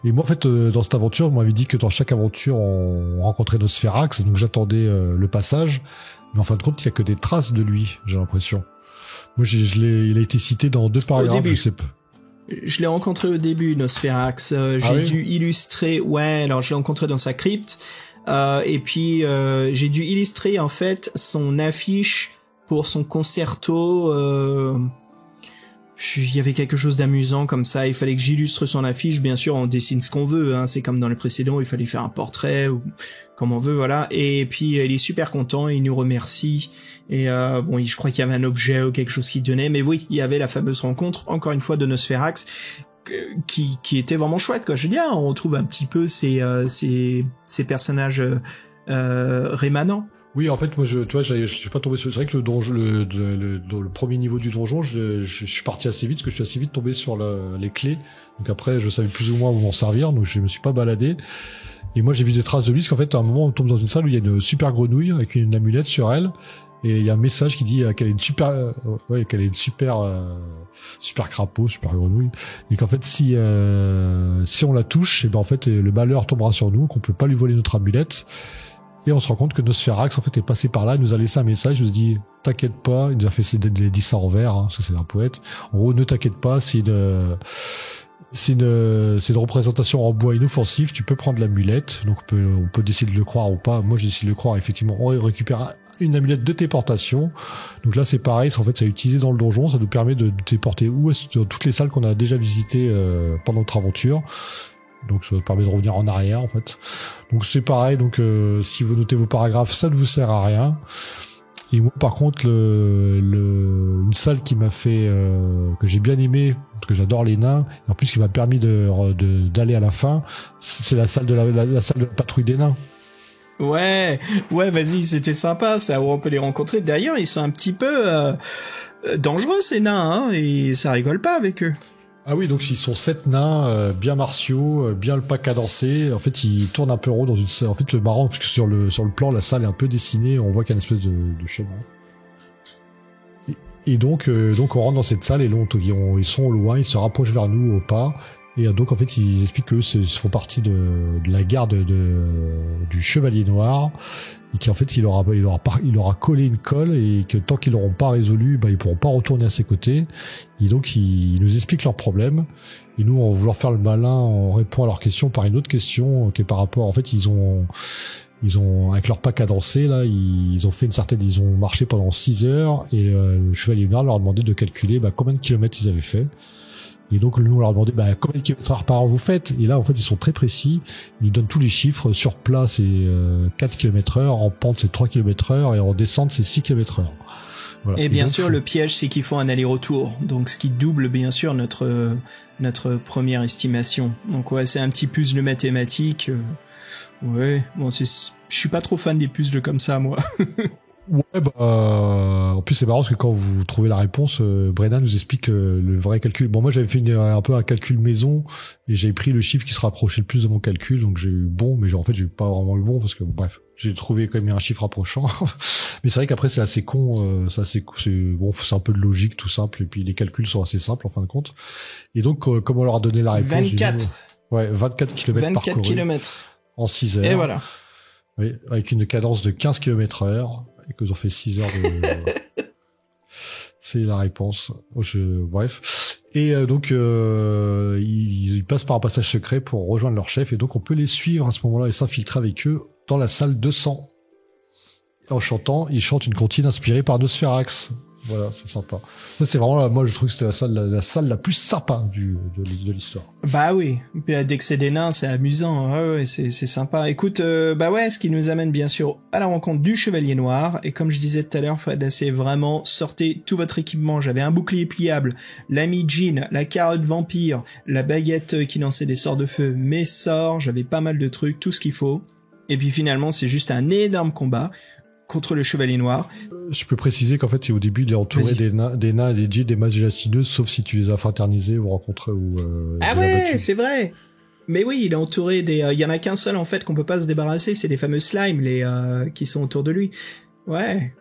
Et moi en fait dans cette aventure, on m'avait dit que dans chaque aventure on rencontrait Nosferax, donc j'attendais le passage, mais en fin de compte il y a que des traces de lui, j'ai l'impression. Moi il a été cité dans 2 paragraphes, je sais pas.
je l'ai rencontré au début, Nosferax. J'ai dû illustrer... Ouais, alors je l'ai rencontré dans sa crypte. Et puis, j'ai dû illustrer, en fait, son affiche pour son concerto... Il y avait quelque chose d'amusant comme ça, il fallait que j'illustre son affiche, bien sûr on dessine ce qu'on veut, hein. C'est comme dans les précédents, il fallait faire un portrait ou comme on veut, voilà. Et puis il est super content, il nous remercie, et bon, je crois qu'il y avait un objet ou quelque chose qui donnait, mais oui, il y avait la fameuse rencontre, encore une fois, de Nosferax, qui était vraiment chouette, quoi. Je veux dire, on retrouve un petit peu ces personnages rémanents.
Oui, en fait, moi, tu vois, je suis pas tombé sur. C'est vrai que le donjon, le premier niveau du donjon, je suis parti assez vite, parce que je suis assez vite tombé sur les clés. Donc après, je savais plus ou moins où m'en servir, donc je me suis pas baladé. Et moi, j'ai vu des traces de lui, parce qu'en fait, à un moment, on tombe dans une salle où il y a une super grenouille avec une amulette sur elle, et il y a un message qui dit qu'elle est une super, super crapaud, super grenouille, et qu'en fait, si on la touche, et ben en fait, le malheur tombera sur nous, qu'on peut pas lui voler notre amulette. Et on se rend compte que Nosferax, en fait, est passé par là, il nous a laissé un message, il nous a dit, t'inquiète pas, il nous a fait dit ça en vers, hein, parce que c'est un poète. En gros, ne t'inquiète pas, c'est une représentation en bois inoffensif, tu peux prendre l'amulette, donc on peut décider de le croire ou pas. Moi, j'ai décidé de le croire, effectivement, on récupère une amulette de téléportation. Donc là, c'est pareil, en fait, ça est utilisé dans le donjon, ça nous permet de téléporter dans toutes les salles qu'on a déjà visitées pendant notre aventure. Donc ça permet de revenir en arrière en fait. Donc c'est pareil, donc si vous notez vos paragraphes, ça ne vous sert à rien. Et moi par contre une salle qui m'a fait que j'ai bien aimé, parce que j'adore les nains, et en plus qui m'a permis d'aller à la fin, c'est la salle de la salle de la patrouille des nains.
Ouais, vas-y, c'était sympa ça, où on peut les rencontrer. D'ailleurs, ils sont un petit peu dangereux ces nains, hein, et ça rigole pas avec eux.
Ah oui, donc ils sont 7 nains bien martiaux, bien le pas cadencé. En fait, ils tournent un peu rond dans une salle. En fait, le marrant, parce que sur le plan, la salle est un peu dessinée, on voit qu'il y a une espèce de chemin. Et donc on rentre dans cette salle et là, ils sont au loin, ils se rapprochent vers nous au pas. Et donc en fait, ils expliquent qu'eux font partie de la garde du Chevalier Noir. Et qu'en fait, il aura collé une colle et que tant qu'ils l'auront pas résolu, ils pourront pas retourner à ses côtés. Et donc, ils nous expliquent leurs problèmes. Et nous, on va vouloir faire le malin, on répond à leurs questions par une autre question qui est par rapport, en fait, ils ont, avec leur pas cadencé, là, ils ont marché pendant 6 heures et le Chevalier Noir leur a demandé de calculer, combien de kilomètres ils avaient fait. Et donc, nous, on leur a demandé, combien de kilomètres par heure vous faites? Et là, en fait, ils sont très précis. Ils nous donnent tous les chiffres. Sur plat, c'est 4 km/h. En pente, c'est 3 km/h. Et en descente, c'est 6 km/h. Voilà. Et bien
sûr, le piège, c'est qu'ils font un aller-retour. Donc, ce qui double, bien sûr, notre première estimation. Donc, ouais, c'est un petit puzzle mathématique. Ouais, bon, je suis pas trop fan des puzzles comme ça, moi.
Ouais, en plus c'est marrant parce que quand vous trouvez la réponse, Brennan nous explique le vrai calcul. Bon, moi j'avais fait un peu un calcul maison et j'avais pris le chiffre qui se rapprochait le plus de mon calcul, donc j'ai eu bon, mais en fait j'ai pas vraiment eu bon parce que bref, j'ai trouvé quand même un chiffre approchant. Mais c'est vrai qu'après c'est assez con, c'est un peu de logique tout simple et puis les calculs sont assez simples en fin de compte. Et donc comme on leur a donné la réponse, 24 km parcourus
24 km
en 6 heures.
Et voilà.
Oui, avec une cadence de 15 km/h. Et qu'ils ont fait 6 heures de... C'est la réponse. Bref. Et donc, ils passent par un passage secret pour rejoindre leur chef. Et donc, on peut les suivre à ce moment-là et s'infiltrer avec eux dans la salle 200. En chantant, ils chantent une comptine inspirée par Nosferax. Voilà, c'est sympa. Ça, c'est vraiment, moi, je trouve que c'était la salle la plus sympa de l'histoire.
Bah oui. Dès que c'est des nains, c'est amusant. Ouais, c'est sympa. Écoute, ce qui nous amène bien sûr à la rencontre du Chevalier Noir. Et comme je disais tout à l'heure, Fred, c'est vraiment, sortez tout votre équipement. J'avais un bouclier pliable, l'ami Jean, la carotte vampire, la baguette qui lançait des sorts de feu, mes sorts, j'avais pas mal de trucs, tout ce qu'il faut. Et puis finalement, c'est juste un énorme combat contre le Chevalier Noir.
Je peux préciser qu'en fait, au début, il est entouré des nains et des djinns, des mages gélatineuses, sauf si tu les as fraternisés ou rencontrés ou...
ah ouais, c'est vrai. Mais oui, il est entouré des... Il y en a qu'un seul, en fait, qu'on peut pas se débarrasser, c'est les fameux slimes, qui sont autour de lui. Ouais.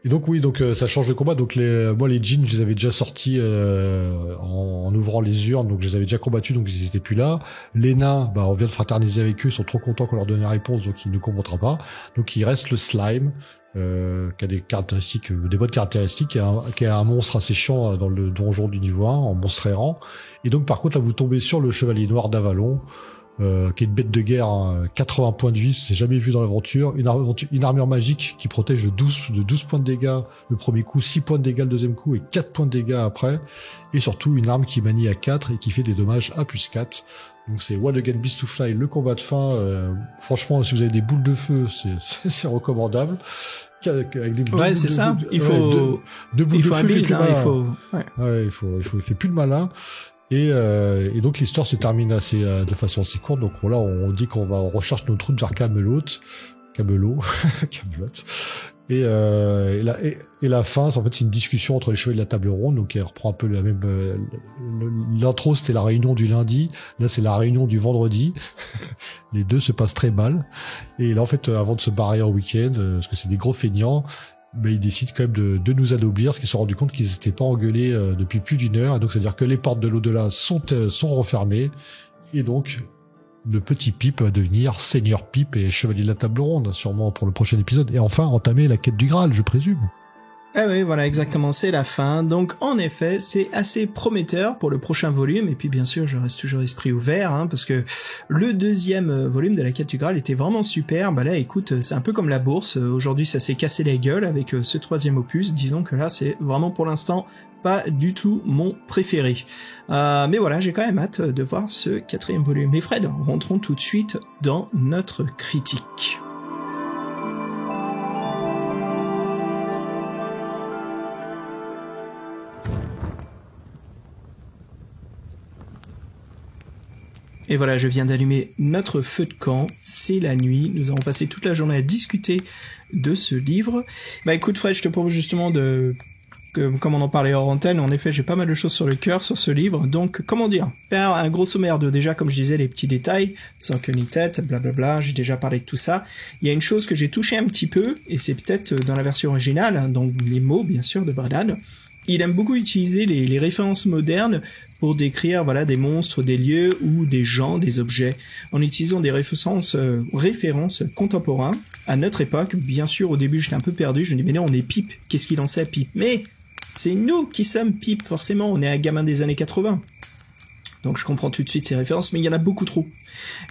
Et donc oui, donc ça change de combat. Donc moi les djinns, je les avais déjà sortis en ouvrant les urnes, donc je les avais déjà combattus, donc ils étaient plus là. Les nains, bah on vient de fraterniser avec eux, ils sont trop contents qu'on leur donne la réponse, donc ils ne combattra pas. Donc il reste le slime, qui a des caractéristiques, des bonnes caractéristiques, qui est un monstre assez chiant dans le donjon du niveau 1, en monstre errant. Et donc par contre là vous tombez sur le chevalier noir d'Avalon. Qui est une bête de guerre, hein, 80 points de vie, c'est jamais vu dans l'aventure, une armure magique qui protège de 12 points de dégâts le premier coup, 6 points de dégâts le deuxième coup et 4 points de dégâts après, et surtout une arme qui manie à 4 et qui fait des dommages à plus 4. Donc c'est One Again Beast to Fly, le combat de fin. Franchement, si vous avez des boules de feu, c'est recommandable. Avec des
ouais, c'est ça. Il faut
deux boules de feu,
un build,
il fait plus le malin. Et donc l'histoire se termine de façon assez courte. Donc voilà, on dit on recherche nos troupes vers Camelot. Et la fin, en fait, c'est une discussion entre les chevaliers de la table ronde. Donc elle reprend un peu la même. L'intro, c'était la réunion du lundi. Là, c'est la réunion du vendredi. Les deux se passent très mal. Et là, en fait, avant de se barrer en week-end, parce que c'est des gros feignants, mais ils décident quand même de nous anoblir, parce qu'ils se sont rendus compte qu'ils n'étaient pas engueulés depuis plus d'une heure. Et donc, c'est-à-dire que les portes de l'au-delà sont refermées. Et donc, le petit Pip va devenir Seigneur Pip et Chevalier de la Table Ronde, sûrement pour le prochain épisode. Et enfin, entamer la quête du Graal, je présume.
Ah oui, voilà, exactement, c'est la fin. Donc, en effet, c'est assez prometteur pour le prochain volume. Et puis, bien sûr, je reste toujours esprit ouvert, hein, parce que le deuxième volume de la quête du Graal était vraiment super. Bah là, écoute, c'est un peu comme la bourse. Aujourd'hui, ça s'est cassé la gueule avec ce troisième opus. Disons que là, c'est vraiment pour l'instant pas du tout mon préféré. Mais voilà, j'ai quand même hâte de voir ce quatrième volume. Et Fred, rentrons tout de suite dans notre critique. Et voilà, je viens d'allumer notre feu de camp, c'est la nuit, nous avons passé toute la journée à discuter de ce livre. Bah écoute Fred, je te propose justement comme on en parlait hors antenne, en effet j'ai pas mal de choses sur le cœur sur ce livre, donc comment dire, faire un gros sommaire de déjà comme je disais les petits détails, sans queue ni tête, blablabla, j'ai déjà parlé de tout ça. Il y a une chose que j'ai touché un petit peu, et c'est peut-être dans la version originale, hein, donc les mots bien sûr de Brennan. Il aime beaucoup utiliser les références modernes pour décrire voilà des monstres, des lieux ou des gens, des objets, en utilisant des références contemporains à notre époque. Bien sûr, au début, j'étais un peu perdu. Je me dis mais non, on est Pip. Qu'est-ce qu'il en sait, Pip? Mais c'est nous qui sommes Pip, forcément. On est un gamin des années 80. Donc je comprends tout de suite ces références, mais il y en a beaucoup trop.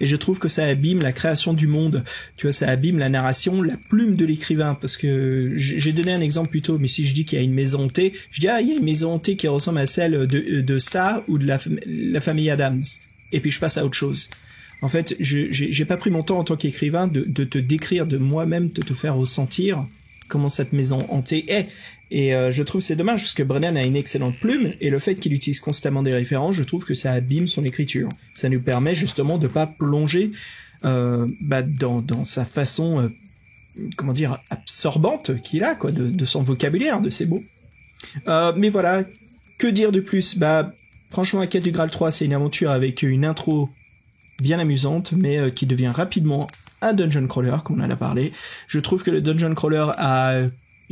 Et je trouve que ça abîme la création du monde. Tu vois, ça abîme la narration, la plume de l'écrivain. Parce que j'ai donné un exemple plus tôt, mais si je dis qu'il y a une maison hantée, je dis il y a une maison hantée qui ressemble à celle de ça ou de la famille Adams. Et puis je passe à autre chose. En fait, j'ai pas pris mon temps en tant qu'écrivain de te décrire, de moi-même de te faire ressentir comment cette maison hantée est. Et je trouve que c'est dommage parce que Brennan a une excellente plume et le fait qu'il utilise constamment des références, je trouve que ça abîme son écriture. Ça nous permet justement de pas plonger dans sa façon absorbante qu'il a quoi de son vocabulaire, de ses mots. Mais voilà, que dire de plus? Franchement, la quête du Graal 3, c'est une aventure avec une intro bien amusante, mais qui devient rapidement un dungeon crawler, comme on en a parlé. Je trouve que le dungeon crawler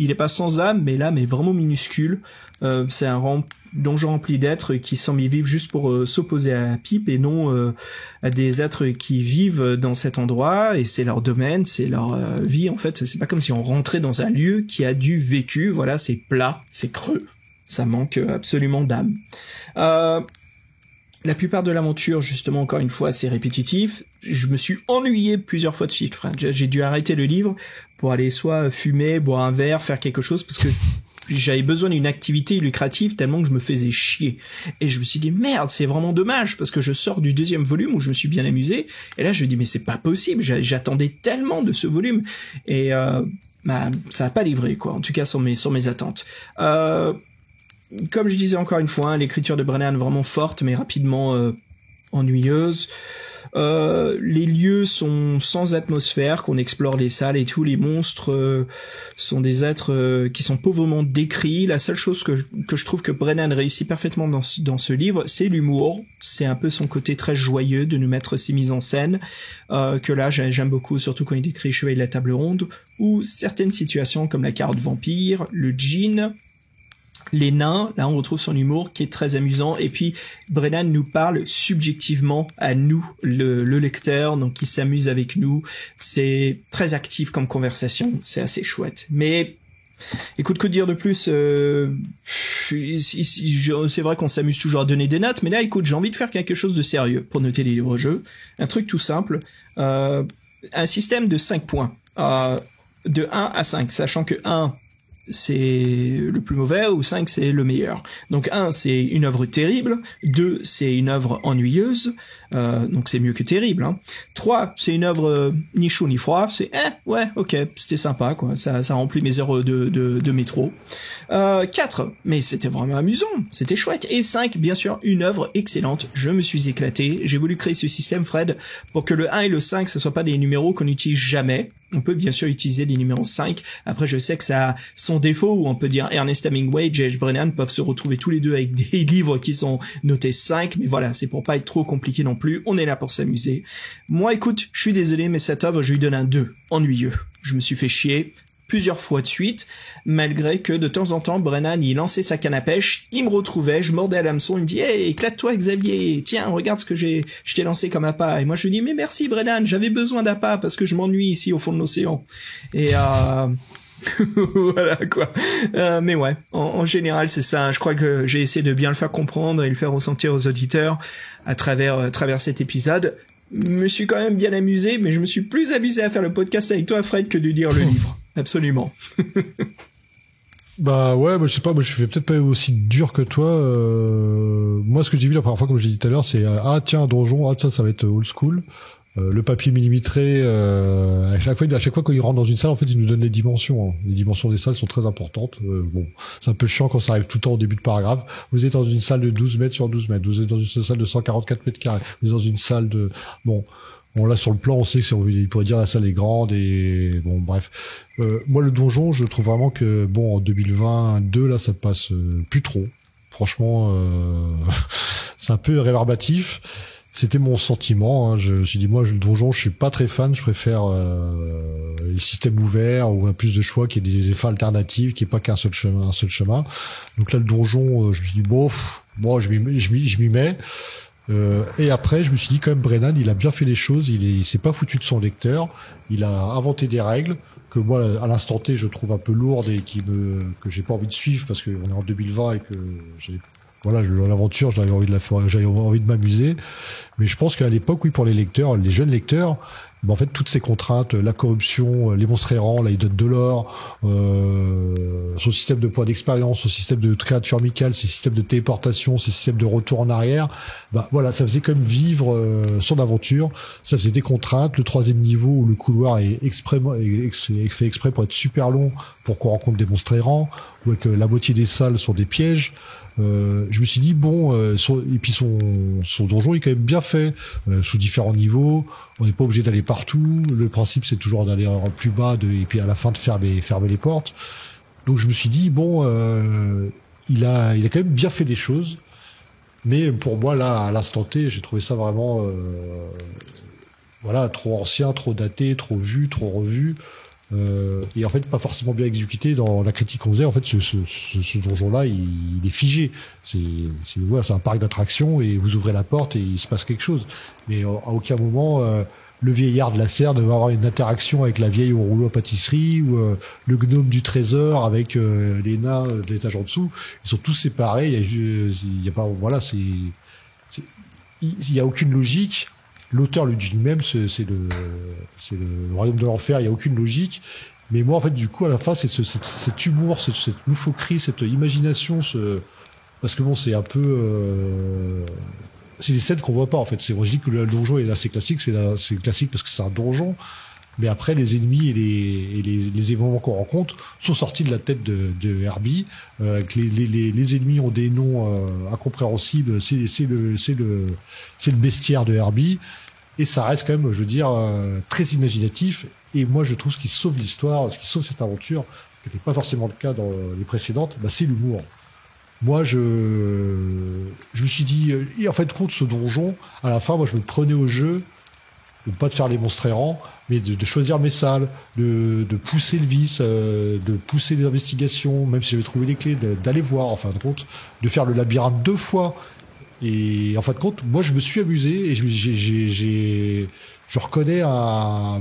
il est pas sans âme, mais l'âme est vraiment minuscule. C'est un donjon rempli d'êtres qui semblent y vivre juste pour s'opposer à Pip et non à des êtres qui vivent dans cet endroit et c'est leur domaine, c'est leur vie en fait. C'est pas comme si on rentrait dans un lieu qui a du vécu. Voilà, c'est plat, c'est creux, ça manque absolument d'âme. La plupart de l'aventure, justement, encore une fois, c'est répétitif. Je me suis ennuyé plusieurs fois de suite, frère. J'ai dû arrêter le livre pour aller soit fumer, boire un verre, faire quelque chose, parce que j'avais besoin d'une activité lucrative tellement que je me faisais chier. Et je me suis dit, merde, c'est vraiment dommage, parce que je sors du deuxième volume où je me suis bien amusé, et là je me dis, mais c'est pas possible, j'attendais tellement de ce volume, et ça a pas livré, quoi, en tout cas sur mes attentes. Comme je disais encore une fois, l'écriture de Brennan vraiment forte, mais rapidement ennuyeuse. Les lieux sont sans atmosphère, qu'on explore les salles et tout. Les monstres sont des êtres qui sont pauvrement décrits. La seule chose que je trouve que Brennan réussit parfaitement dans ce livre, c'est l'humour. C'est un peu son côté très joyeux de nous mettre ces mises en scène que là j'aime beaucoup, surtout quand il décrit Chevalier de la Table Ronde, ou certaines situations comme la carte vampire, le djinn, les nains. Là on retrouve son humour qui est très amusant, et puis Brennan nous parle subjectivement à nous, le lecteur, donc il s'amuse avec nous. C'est très actif comme conversation, c'est assez chouette. Mais écoute, que dire de plus, c'est vrai qu'on s'amuse toujours à donner des notes, mais là écoute, j'ai envie de faire quelque chose de sérieux pour noter les livres-jeux. Un truc tout simple, un système de 5 points, de 1 à 5, sachant que 1 c'est le plus mauvais ou 5 c'est le meilleur. Donc 1 c'est une œuvre terrible, 2 c'est une œuvre ennuyeuse, donc c'est mieux que terrible, hein. 3 c'est une œuvre ni chaud ni froid, c'est ouais ok, c'était sympa quoi, ça remplit mes heures de métro. 4 mais c'était vraiment amusant, c'était chouette. Et 5 bien sûr une œuvre excellente, je me suis éclaté. J'ai voulu créer ce système, Fred, pour que le 1 et le 5 ce soit pas des numéros qu'on n'utilise jamais. On peut bien sûr utiliser les numéros 5. Après, je sais que ça a son défaut, où on peut dire Ernest Hemingway, J.H. Brennan peuvent se retrouver tous les deux avec des livres qui sont notés 5. Mais voilà, c'est pour pas être trop compliqué non plus. On est là pour s'amuser. Moi, écoute, je suis désolé, mais cette œuvre, je lui donne un 2. Ennuyeux. Je me suis fait chier plusieurs fois de suite, malgré que de temps en temps, Brennan, il lançait sa canne à pêche, il me retrouvait, je mordais à l'hameçon, il me dit « Hey, éclate-toi Xavier, tiens, regarde ce que je t'ai lancé comme appât. » Et moi je lui dis « Mais merci Brennan, j'avais besoin d'appât parce que je m'ennuie ici au fond de l'océan. » Et voilà quoi. Mais ouais, en général c'est ça. Je crois que j'ai essayé de bien le faire comprendre et le faire ressentir aux auditeurs à travers cet épisode. Me suis quand même bien amusé, mais je me suis plus amusé à faire le podcast avec toi, Fred, que de lire le livre. Absolument.
Bah ouais, moi je sais pas, moi je fais peut-être pas aussi dur que toi. Moi ce que j'ai vu la première fois, comme j'ai dit tout à l'heure, c'est tiens un donjon, ça va être old school. Le papier millimétré, à chaque fois quand il rentre dans une salle, en fait, il nous donne les dimensions. Hein. Les dimensions des salles sont très importantes. Bon, c'est un peu chiant quand ça arrive tout le temps au début de paragraphe. Vous êtes dans une salle de 12 mètres sur 12 mètres. Vous êtes dans une salle de 144 mètres carrés. Vous êtes dans une salle de... Bon, là, sur le plan, on sait que il pourrait dire la salle est grande et... Bon, bref. Moi, le donjon, je trouve vraiment que, bon, en 2022, là, ça passe plus trop. Franchement, c'est un peu rébarbatif. C'était mon sentiment. Hein. J'ai dit moi le donjon, je suis pas très fan. Je préfère les systèmes ouverts où on a plus de choix, qu'il y ait des fins alternatives, qu'il n'y ait pas qu'un seul chemin. Donc là le donjon, je me suis dit moi je m'y mets. Et après je me suis dit quand même Brennan, il a bien fait les choses. Il s'est pas foutu de son lecteur. Il a inventé des règles que moi à l'instant T je trouve un peu lourdes et que j'ai pas envie de suivre parce qu'on est en 2020 et que l'aventure, j'avais envie de m'amuser. Mais je pense qu'à l'époque, oui, pour les lecteurs, les jeunes lecteurs, en fait, toutes ces contraintes, la corruption, les monstres errants, là, il donne de l'or, son système de points d'expérience, son système de créatures amicales, ses systèmes de téléportation, ses systèmes de retour en arrière, voilà, ça faisait quand même vivre son aventure. Ça faisait des contraintes. Le 3e niveau où le couloir est fait exprès pour être super long, pour qu'on rencontre des monstres errants, ou que la moitié des salles sont des pièges. Je me suis dit et puis son donjon est quand même bien fait sous différents niveaux. On n'est pas obligé d'aller partout. Le principe c'est toujours d'aller en plus bas et puis à la fin de fermer les portes. Donc je me suis dit il a quand même bien fait des choses. Mais pour moi là à l'instant T, j'ai trouvé ça vraiment trop ancien, trop daté, trop vu, trop revu. Et en fait pas forcément bien exécuté dans la critique qu'on faisait. En fait ce donjon-là il est figé. C'est un parc d'attractions et vous ouvrez la porte et il se passe quelque chose. Mais à aucun moment le vieillard de la serre ne va avoir une interaction avec la vieille au rouleau à pâtisserie ou le gnome du trésor avec les nains de l'étage en dessous. Ils sont tous séparés. Il y a pas il y a aucune logique. L'auteur le dit lui-même, c'est le royaume de l'enfer, il y a aucune logique. Mais moi, en fait, du coup, à la fin, c'est cet humour, cette loufoquerie, cette imagination, parce que bon, c'est un peu, c'est des scènes qu'on voit pas, en fait. Je dis que le donjon est assez classique, c'est classique parce que c'est un donjon. Mais après, les ennemis et les événements qu'on rencontre sont sortis de la tête de Herbie. Les ennemis ont des noms incompréhensibles. C'est le bestiaire de Herbie. Et ça reste quand même, je veux dire, très imaginatif. Et moi, je trouve ce qui sauve l'histoire, ce qui sauve cette aventure, qui n'était pas forcément le cas dans les précédentes, bah, c'est l'humour. Moi, je me suis dit, et en fait, compte ce donjon, à la fin, moi, je me prenais au jeu, de pas de faire les monstres errants, mais de choisir mes salles, de pousser le vice, de pousser les investigations, même si j'avais trouvé les clés, d'aller voir, en fin de compte, de faire le labyrinthe 2 fois. Et en fin de compte, moi, je me suis amusé et je reconnais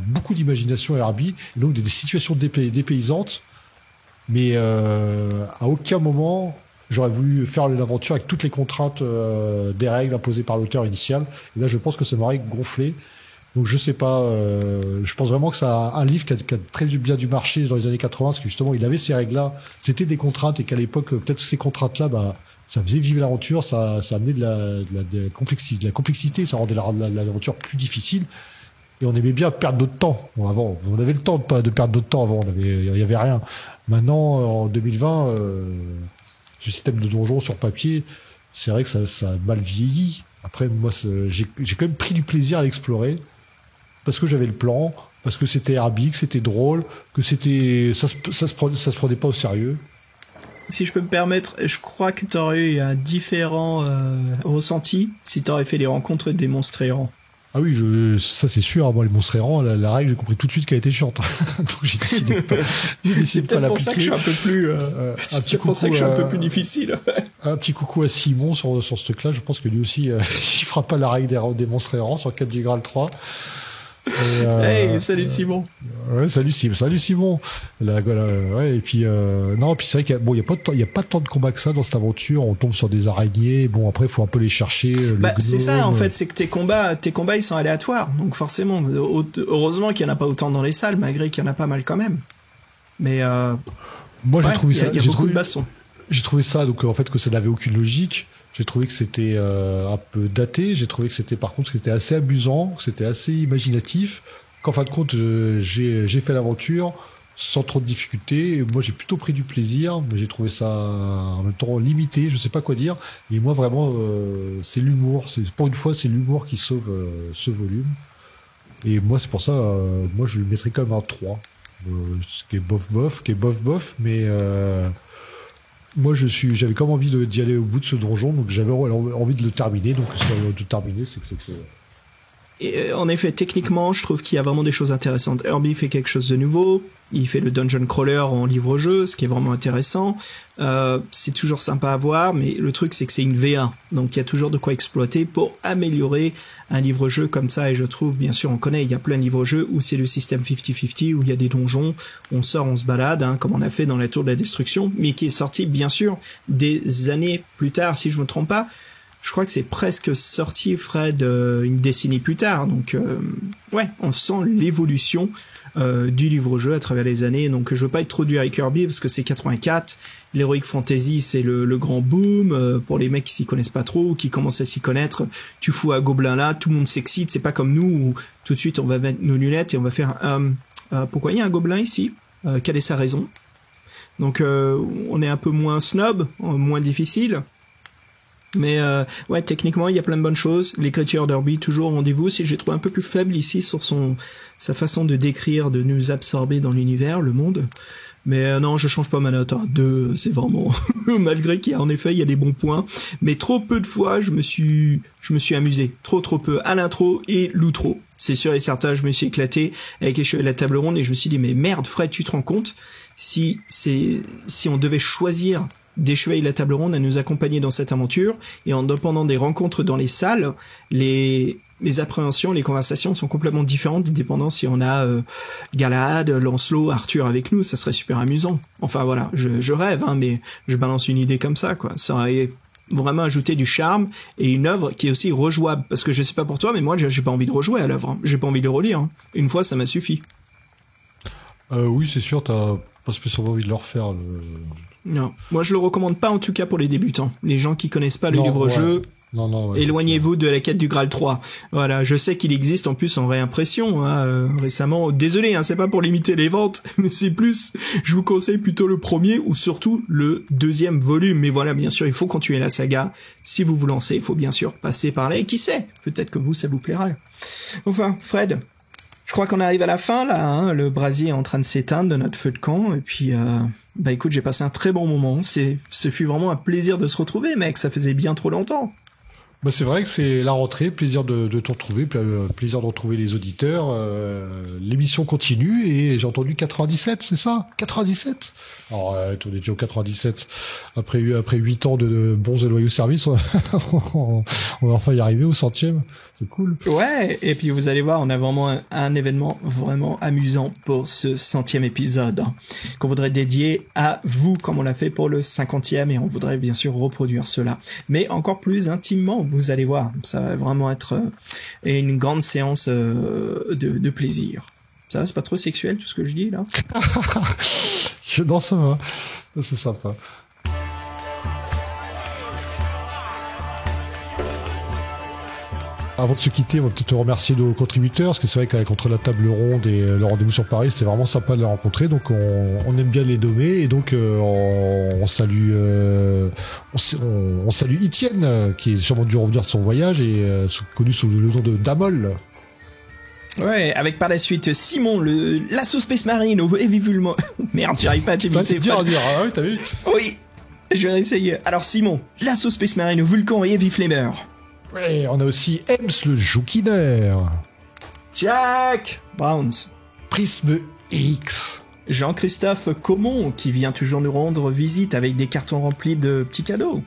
beaucoup d'imagination à Herbie, et donc des situations dépaysantes, mais à aucun moment j'aurais voulu faire l'aventure avec toutes les contraintes des règles imposées par l'auteur initial. Et là, je pense que ça m'aurait gonflé. Donc je sais pas, je pense vraiment que c'est un livre qui a très bien dû marcher dans les années 80, parce que justement, il avait ces règles-là, c'était des contraintes, et qu'à l'époque, peut-être ces contraintes-là, bah, ça faisait vivre l'aventure, ça amenait de la complexité, ça rendait l'aventure plus difficile. Et on aimait bien perdre notre temps. Bon, avant, on avait le temps de perdre notre temps avant, il y avait rien. Maintenant, en 2020, ce système de donjon sur papier, c'est vrai que ça a mal vieilli. Après, moi, j'ai quand même pris du plaisir à l'explorer, parce que j'avais le plan, parce que c'était Herbie, que c'était drôle, que ça se prenait pas au sérieux.
Si je peux me permettre, je crois que tu aurais eu un différent ressenti si tu aurais fait les rencontres des monstres errants.
Ah oui, ça c'est sûr. Moi, les monstres errants, la règle, j'ai compris tout de suite qu'elle était chiante. Donc j'ai décidé de pas.
C'est peut-être pour ça que je suis un peu plus. C'est peut-être pour ça que je suis un peu plus difficile.
Un petit coucou à Simon sur ce truc-là. Je pense que lui aussi, il fera pas la règle des monstres errants sur 4 du Graal 3.
Hey, salut Simon.
Ouais, salut Simon. Ouais, et puis non, puis c'est vrai qu'il y a pas tant de combats que ça dans cette aventure. On tombe sur des araignées. Bon, après, il faut un peu les chercher.
C'est ça en fait, c'est que tes combats, ils sont aléatoires. Donc forcément, heureusement qu'il y en a pas autant dans les salles, malgré qu'il y en a pas mal quand même. Mais
moi, j'ai trouvé ça.
Il y a beaucoup de bassons.
J'ai trouvé ça, donc en fait, que ça n'avait aucune logique. J'ai trouvé que c'était un peu daté. J'ai trouvé que c'était, par contre, que c'était assez amusant, que c'était assez imaginatif. Qu'en fin de compte, j'ai fait l'aventure sans trop de difficultés. Et moi, j'ai plutôt pris du plaisir, mais j'ai trouvé ça en même temps limité. Je sais pas quoi dire. Et moi, vraiment, c'est l'humour. Pour une fois, c'est l'humour qui sauve ce volume. Et moi, c'est pour ça, moi, je lui mettrais quand même un 3. Ce qui est bof, mais moi, j'avais comme envie d'y aller au bout de ce donjon, donc j'avais envie de le terminer. Donc, si on de terminer, c'est que c'est.
Et en effet, techniquement, je trouve qu'il y a vraiment des choses intéressantes. Herbie fait quelque chose de nouveau. Il fait le dungeon crawler en livre-jeu, ce qui est vraiment intéressant. C'est toujours sympa à voir, mais le truc, c'est que c'est une V1. Donc, il y a toujours de quoi exploiter pour améliorer un livre-jeu comme ça. Et je trouve, bien sûr, on connaît, il y a plein de livres-jeux où c'est le système 50-50, où il y a des donjons, on sort, on se balade, comme on a fait dans la Tour de la Destruction, mais qui est sorti, bien sûr, des années plus tard, si je me trompe pas. Je crois que c'est presque sorti, Fred, une décennie plus tard. Donc, ouais, on sent l'évolution du livre-jeu à travers les années. Donc, je veux pas être trop dur avec Kirby parce que c'est 84. L'Heroic Fantasy, c'est le grand boom. Pour les mecs qui s'y connaissent pas trop ou qui commencent à s'y connaître, tu fous un gobelin là, tout le monde s'excite. C'est pas comme nous où tout de suite on va mettre nos lunettes et on va faire pourquoi il y a un gobelin ici quelle est sa raison? Donc, on est un peu moins snob, moins difficile. Mais ouais, techniquement, il y a plein de bonnes choses. L'écriture d'Herbie, toujours au rendez-vous. Si j'ai trouvé un peu plus faible ici sur sa façon de décrire, de nous absorber dans l'univers, le monde. Mais non, je change pas ma note. 2, c'est vraiment malgré qu'il y a en effet il y a des bons points. Mais trop peu de fois, je me suis amusé. Trop peu à l'intro et l'outro. C'est sûr et certain, je me suis éclaté avec les cheveux et la table ronde et je me suis dit mais merde, Fred, tu te rends compte si on devait choisir des chevaliers de la table ronde à nous accompagner dans cette aventure, et en pendant des rencontres dans les salles, les appréhensions, les conversations sont complètement différentes, dépendant si on a Galahad, Lancelot, Arthur avec nous, ça serait super amusant. Enfin voilà, je rêve, mais je balance une idée comme ça, quoi. Ça aurait vraiment ajouté du charme et une œuvre qui est aussi rejouable, parce que je sais pas pour toi, mais moi j'ai pas envie de rejouer à l'œuvre, j'ai pas envie de le relire. Une fois, ça m'a suffi.
Oui, c'est sûr, t'as pas spécialement envie de le refaire.
Non, moi je le recommande pas en tout cas pour les débutants. Les gens qui connaissent pas le livre-jeu,
Non, ouais,
Éloignez-vous de la quête du Graal 3. Voilà, je sais qu'il existe en plus en réimpression récemment. Désolé, c'est pas pour limiter les ventes, mais c'est plus, je vous conseille plutôt le premier ou surtout le deuxième volume. Mais voilà, bien sûr, il faut continuer la saga. Si vous vous lancez, il faut bien sûr passer par là. Et qui sait, peut-être que vous, ça vous plaira. Enfin, Fred, je crois qu'on arrive à la fin là. Le brasier est en train de s'éteindre de notre feu de camp. Et puis, écoute, j'ai passé un très bon moment. Ce fut vraiment un plaisir de se retrouver, mec. Ça faisait bien trop longtemps.
Bah c'est vrai que c'est la rentrée, plaisir de te retrouver, plaisir de retrouver les auditeurs. L'émission continue et j'ai entendu 97, c'est ça 97. Alors on est déjà au 97. Après 8 ans de bons et loyaux services, on va enfin y arriver au 100e. C'est cool.
Ouais, et puis vous allez voir, on a vraiment un événement vraiment amusant pour ce 100e épisode qu'on voudrait dédier à vous comme on l'a fait pour le 50e et on voudrait bien sûr reproduire cela. Mais encore plus intimement, vous allez voir, ça va vraiment être une grande séance de plaisir. Ça va, c'est pas trop sexuel tout ce que je dis là?
Non, ça va. C'est sympa. Avant de se quitter, on va peut-être remercier nos contributeurs, parce que c'est vrai qu'avec Entre la table ronde et le rendez-vous sur Paris, c'était vraiment sympa de les rencontrer, donc on aime bien les nommer, et donc on salue Etienne, qui est sûrement dû revenir de son voyage, et connu sous le nom de Damol.
Ouais, avec par la suite Simon, l'assaut Space Marine au Heavy Vulmo... Merde, j'arrive pas à t'imiter.
C'est dur à dire, ah oui, t'as vu?
Oui, je vais essayer. Alors Simon, l'assaut Space Marine au Vulcan et Heavy Flamer.
Ouais, on a aussi Ems le Joukiner.
Jack Browns.
Prisme X.
Jean-Christophe Comon, qui vient toujours nous rendre visite avec des cartons remplis de petits cadeaux.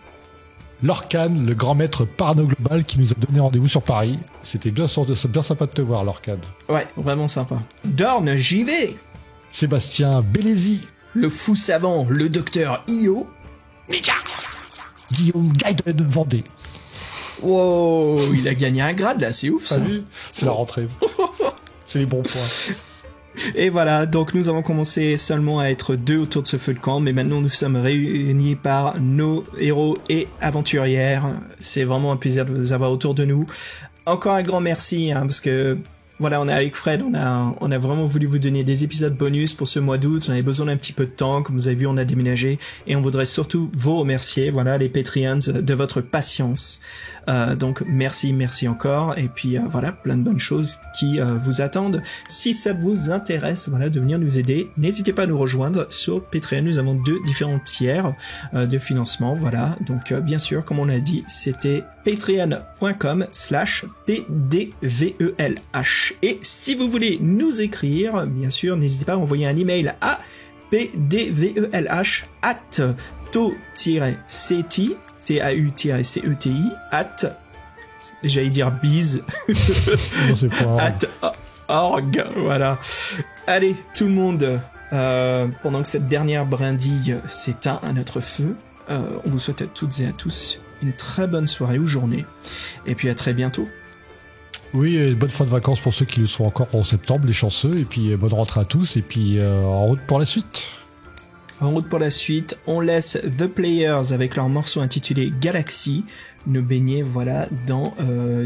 Lorcan, le grand maître parano global qui nous a donné rendez-vous sur Paris. C'était bien sympa de te voir, Lorcan.
Ouais, vraiment sympa. Dorn JV.
Sébastien Bélézy.
Le fou savant, le docteur Io.
Guillaume Gaiden Vendée.
Wow, il a gagné un grade là, c'est ouf ça.
Salut, c'est la rentrée. C'est les bons points.
Et voilà, donc nous avons commencé seulement à être 2 autour de ce feu de camp, mais maintenant nous sommes réunis par nos héros et aventurières. C'est vraiment un plaisir de vous avoir autour de nous. Encore un grand merci, parce que voilà, on est avec Fred, on a vraiment voulu vous donner des épisodes bonus pour ce mois d'août. On avait besoin d'un petit peu de temps, comme vous avez vu, on a déménagé et on voudrait surtout vous remercier, voilà, les Patreons, de votre patience. Donc merci encore, et puis voilà, plein de bonnes choses qui vous attendent. Si ça vous intéresse, voilà, de venir nous aider, n'hésitez pas à nous rejoindre sur Patreon. Nous avons 2 différents tiers de financement, voilà. Donc bien sûr, comme on l'a dit, c'était patreon.com/pdvelh. Et si vous voulez nous écrire, bien sûr, n'hésitez pas à envoyer un email à pdvelh@to-ceti TAU-CETI j'allais dire bise @org, voilà. Allez, tout le monde, pendant que cette dernière brindille s'éteint à notre feu, on vous souhaite à toutes et à tous une très bonne soirée ou journée, et puis à très bientôt.
Oui, et bonne fin de vacances pour ceux qui le sont encore en septembre, les chanceux, et puis bonne rentrée à tous, et puis en route pour la suite.
En route pour la suite, on laisse The Players avec leur morceau intitulé Galaxy nous baigner, voilà, dans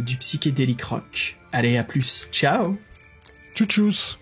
du psychédélique rock. Allez, à plus, ciao.
Tchou-tchous.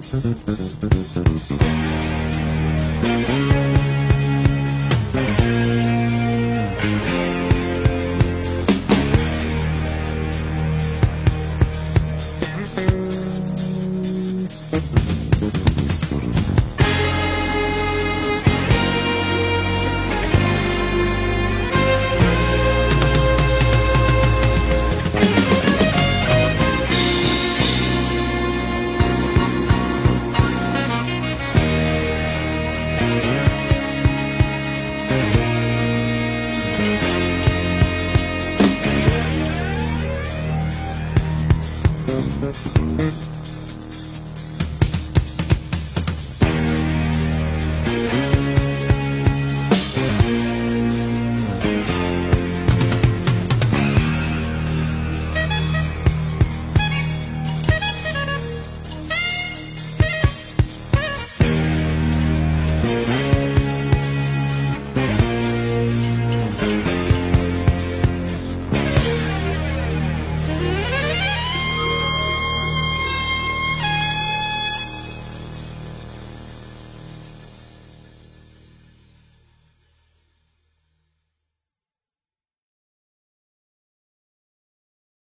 Thank you.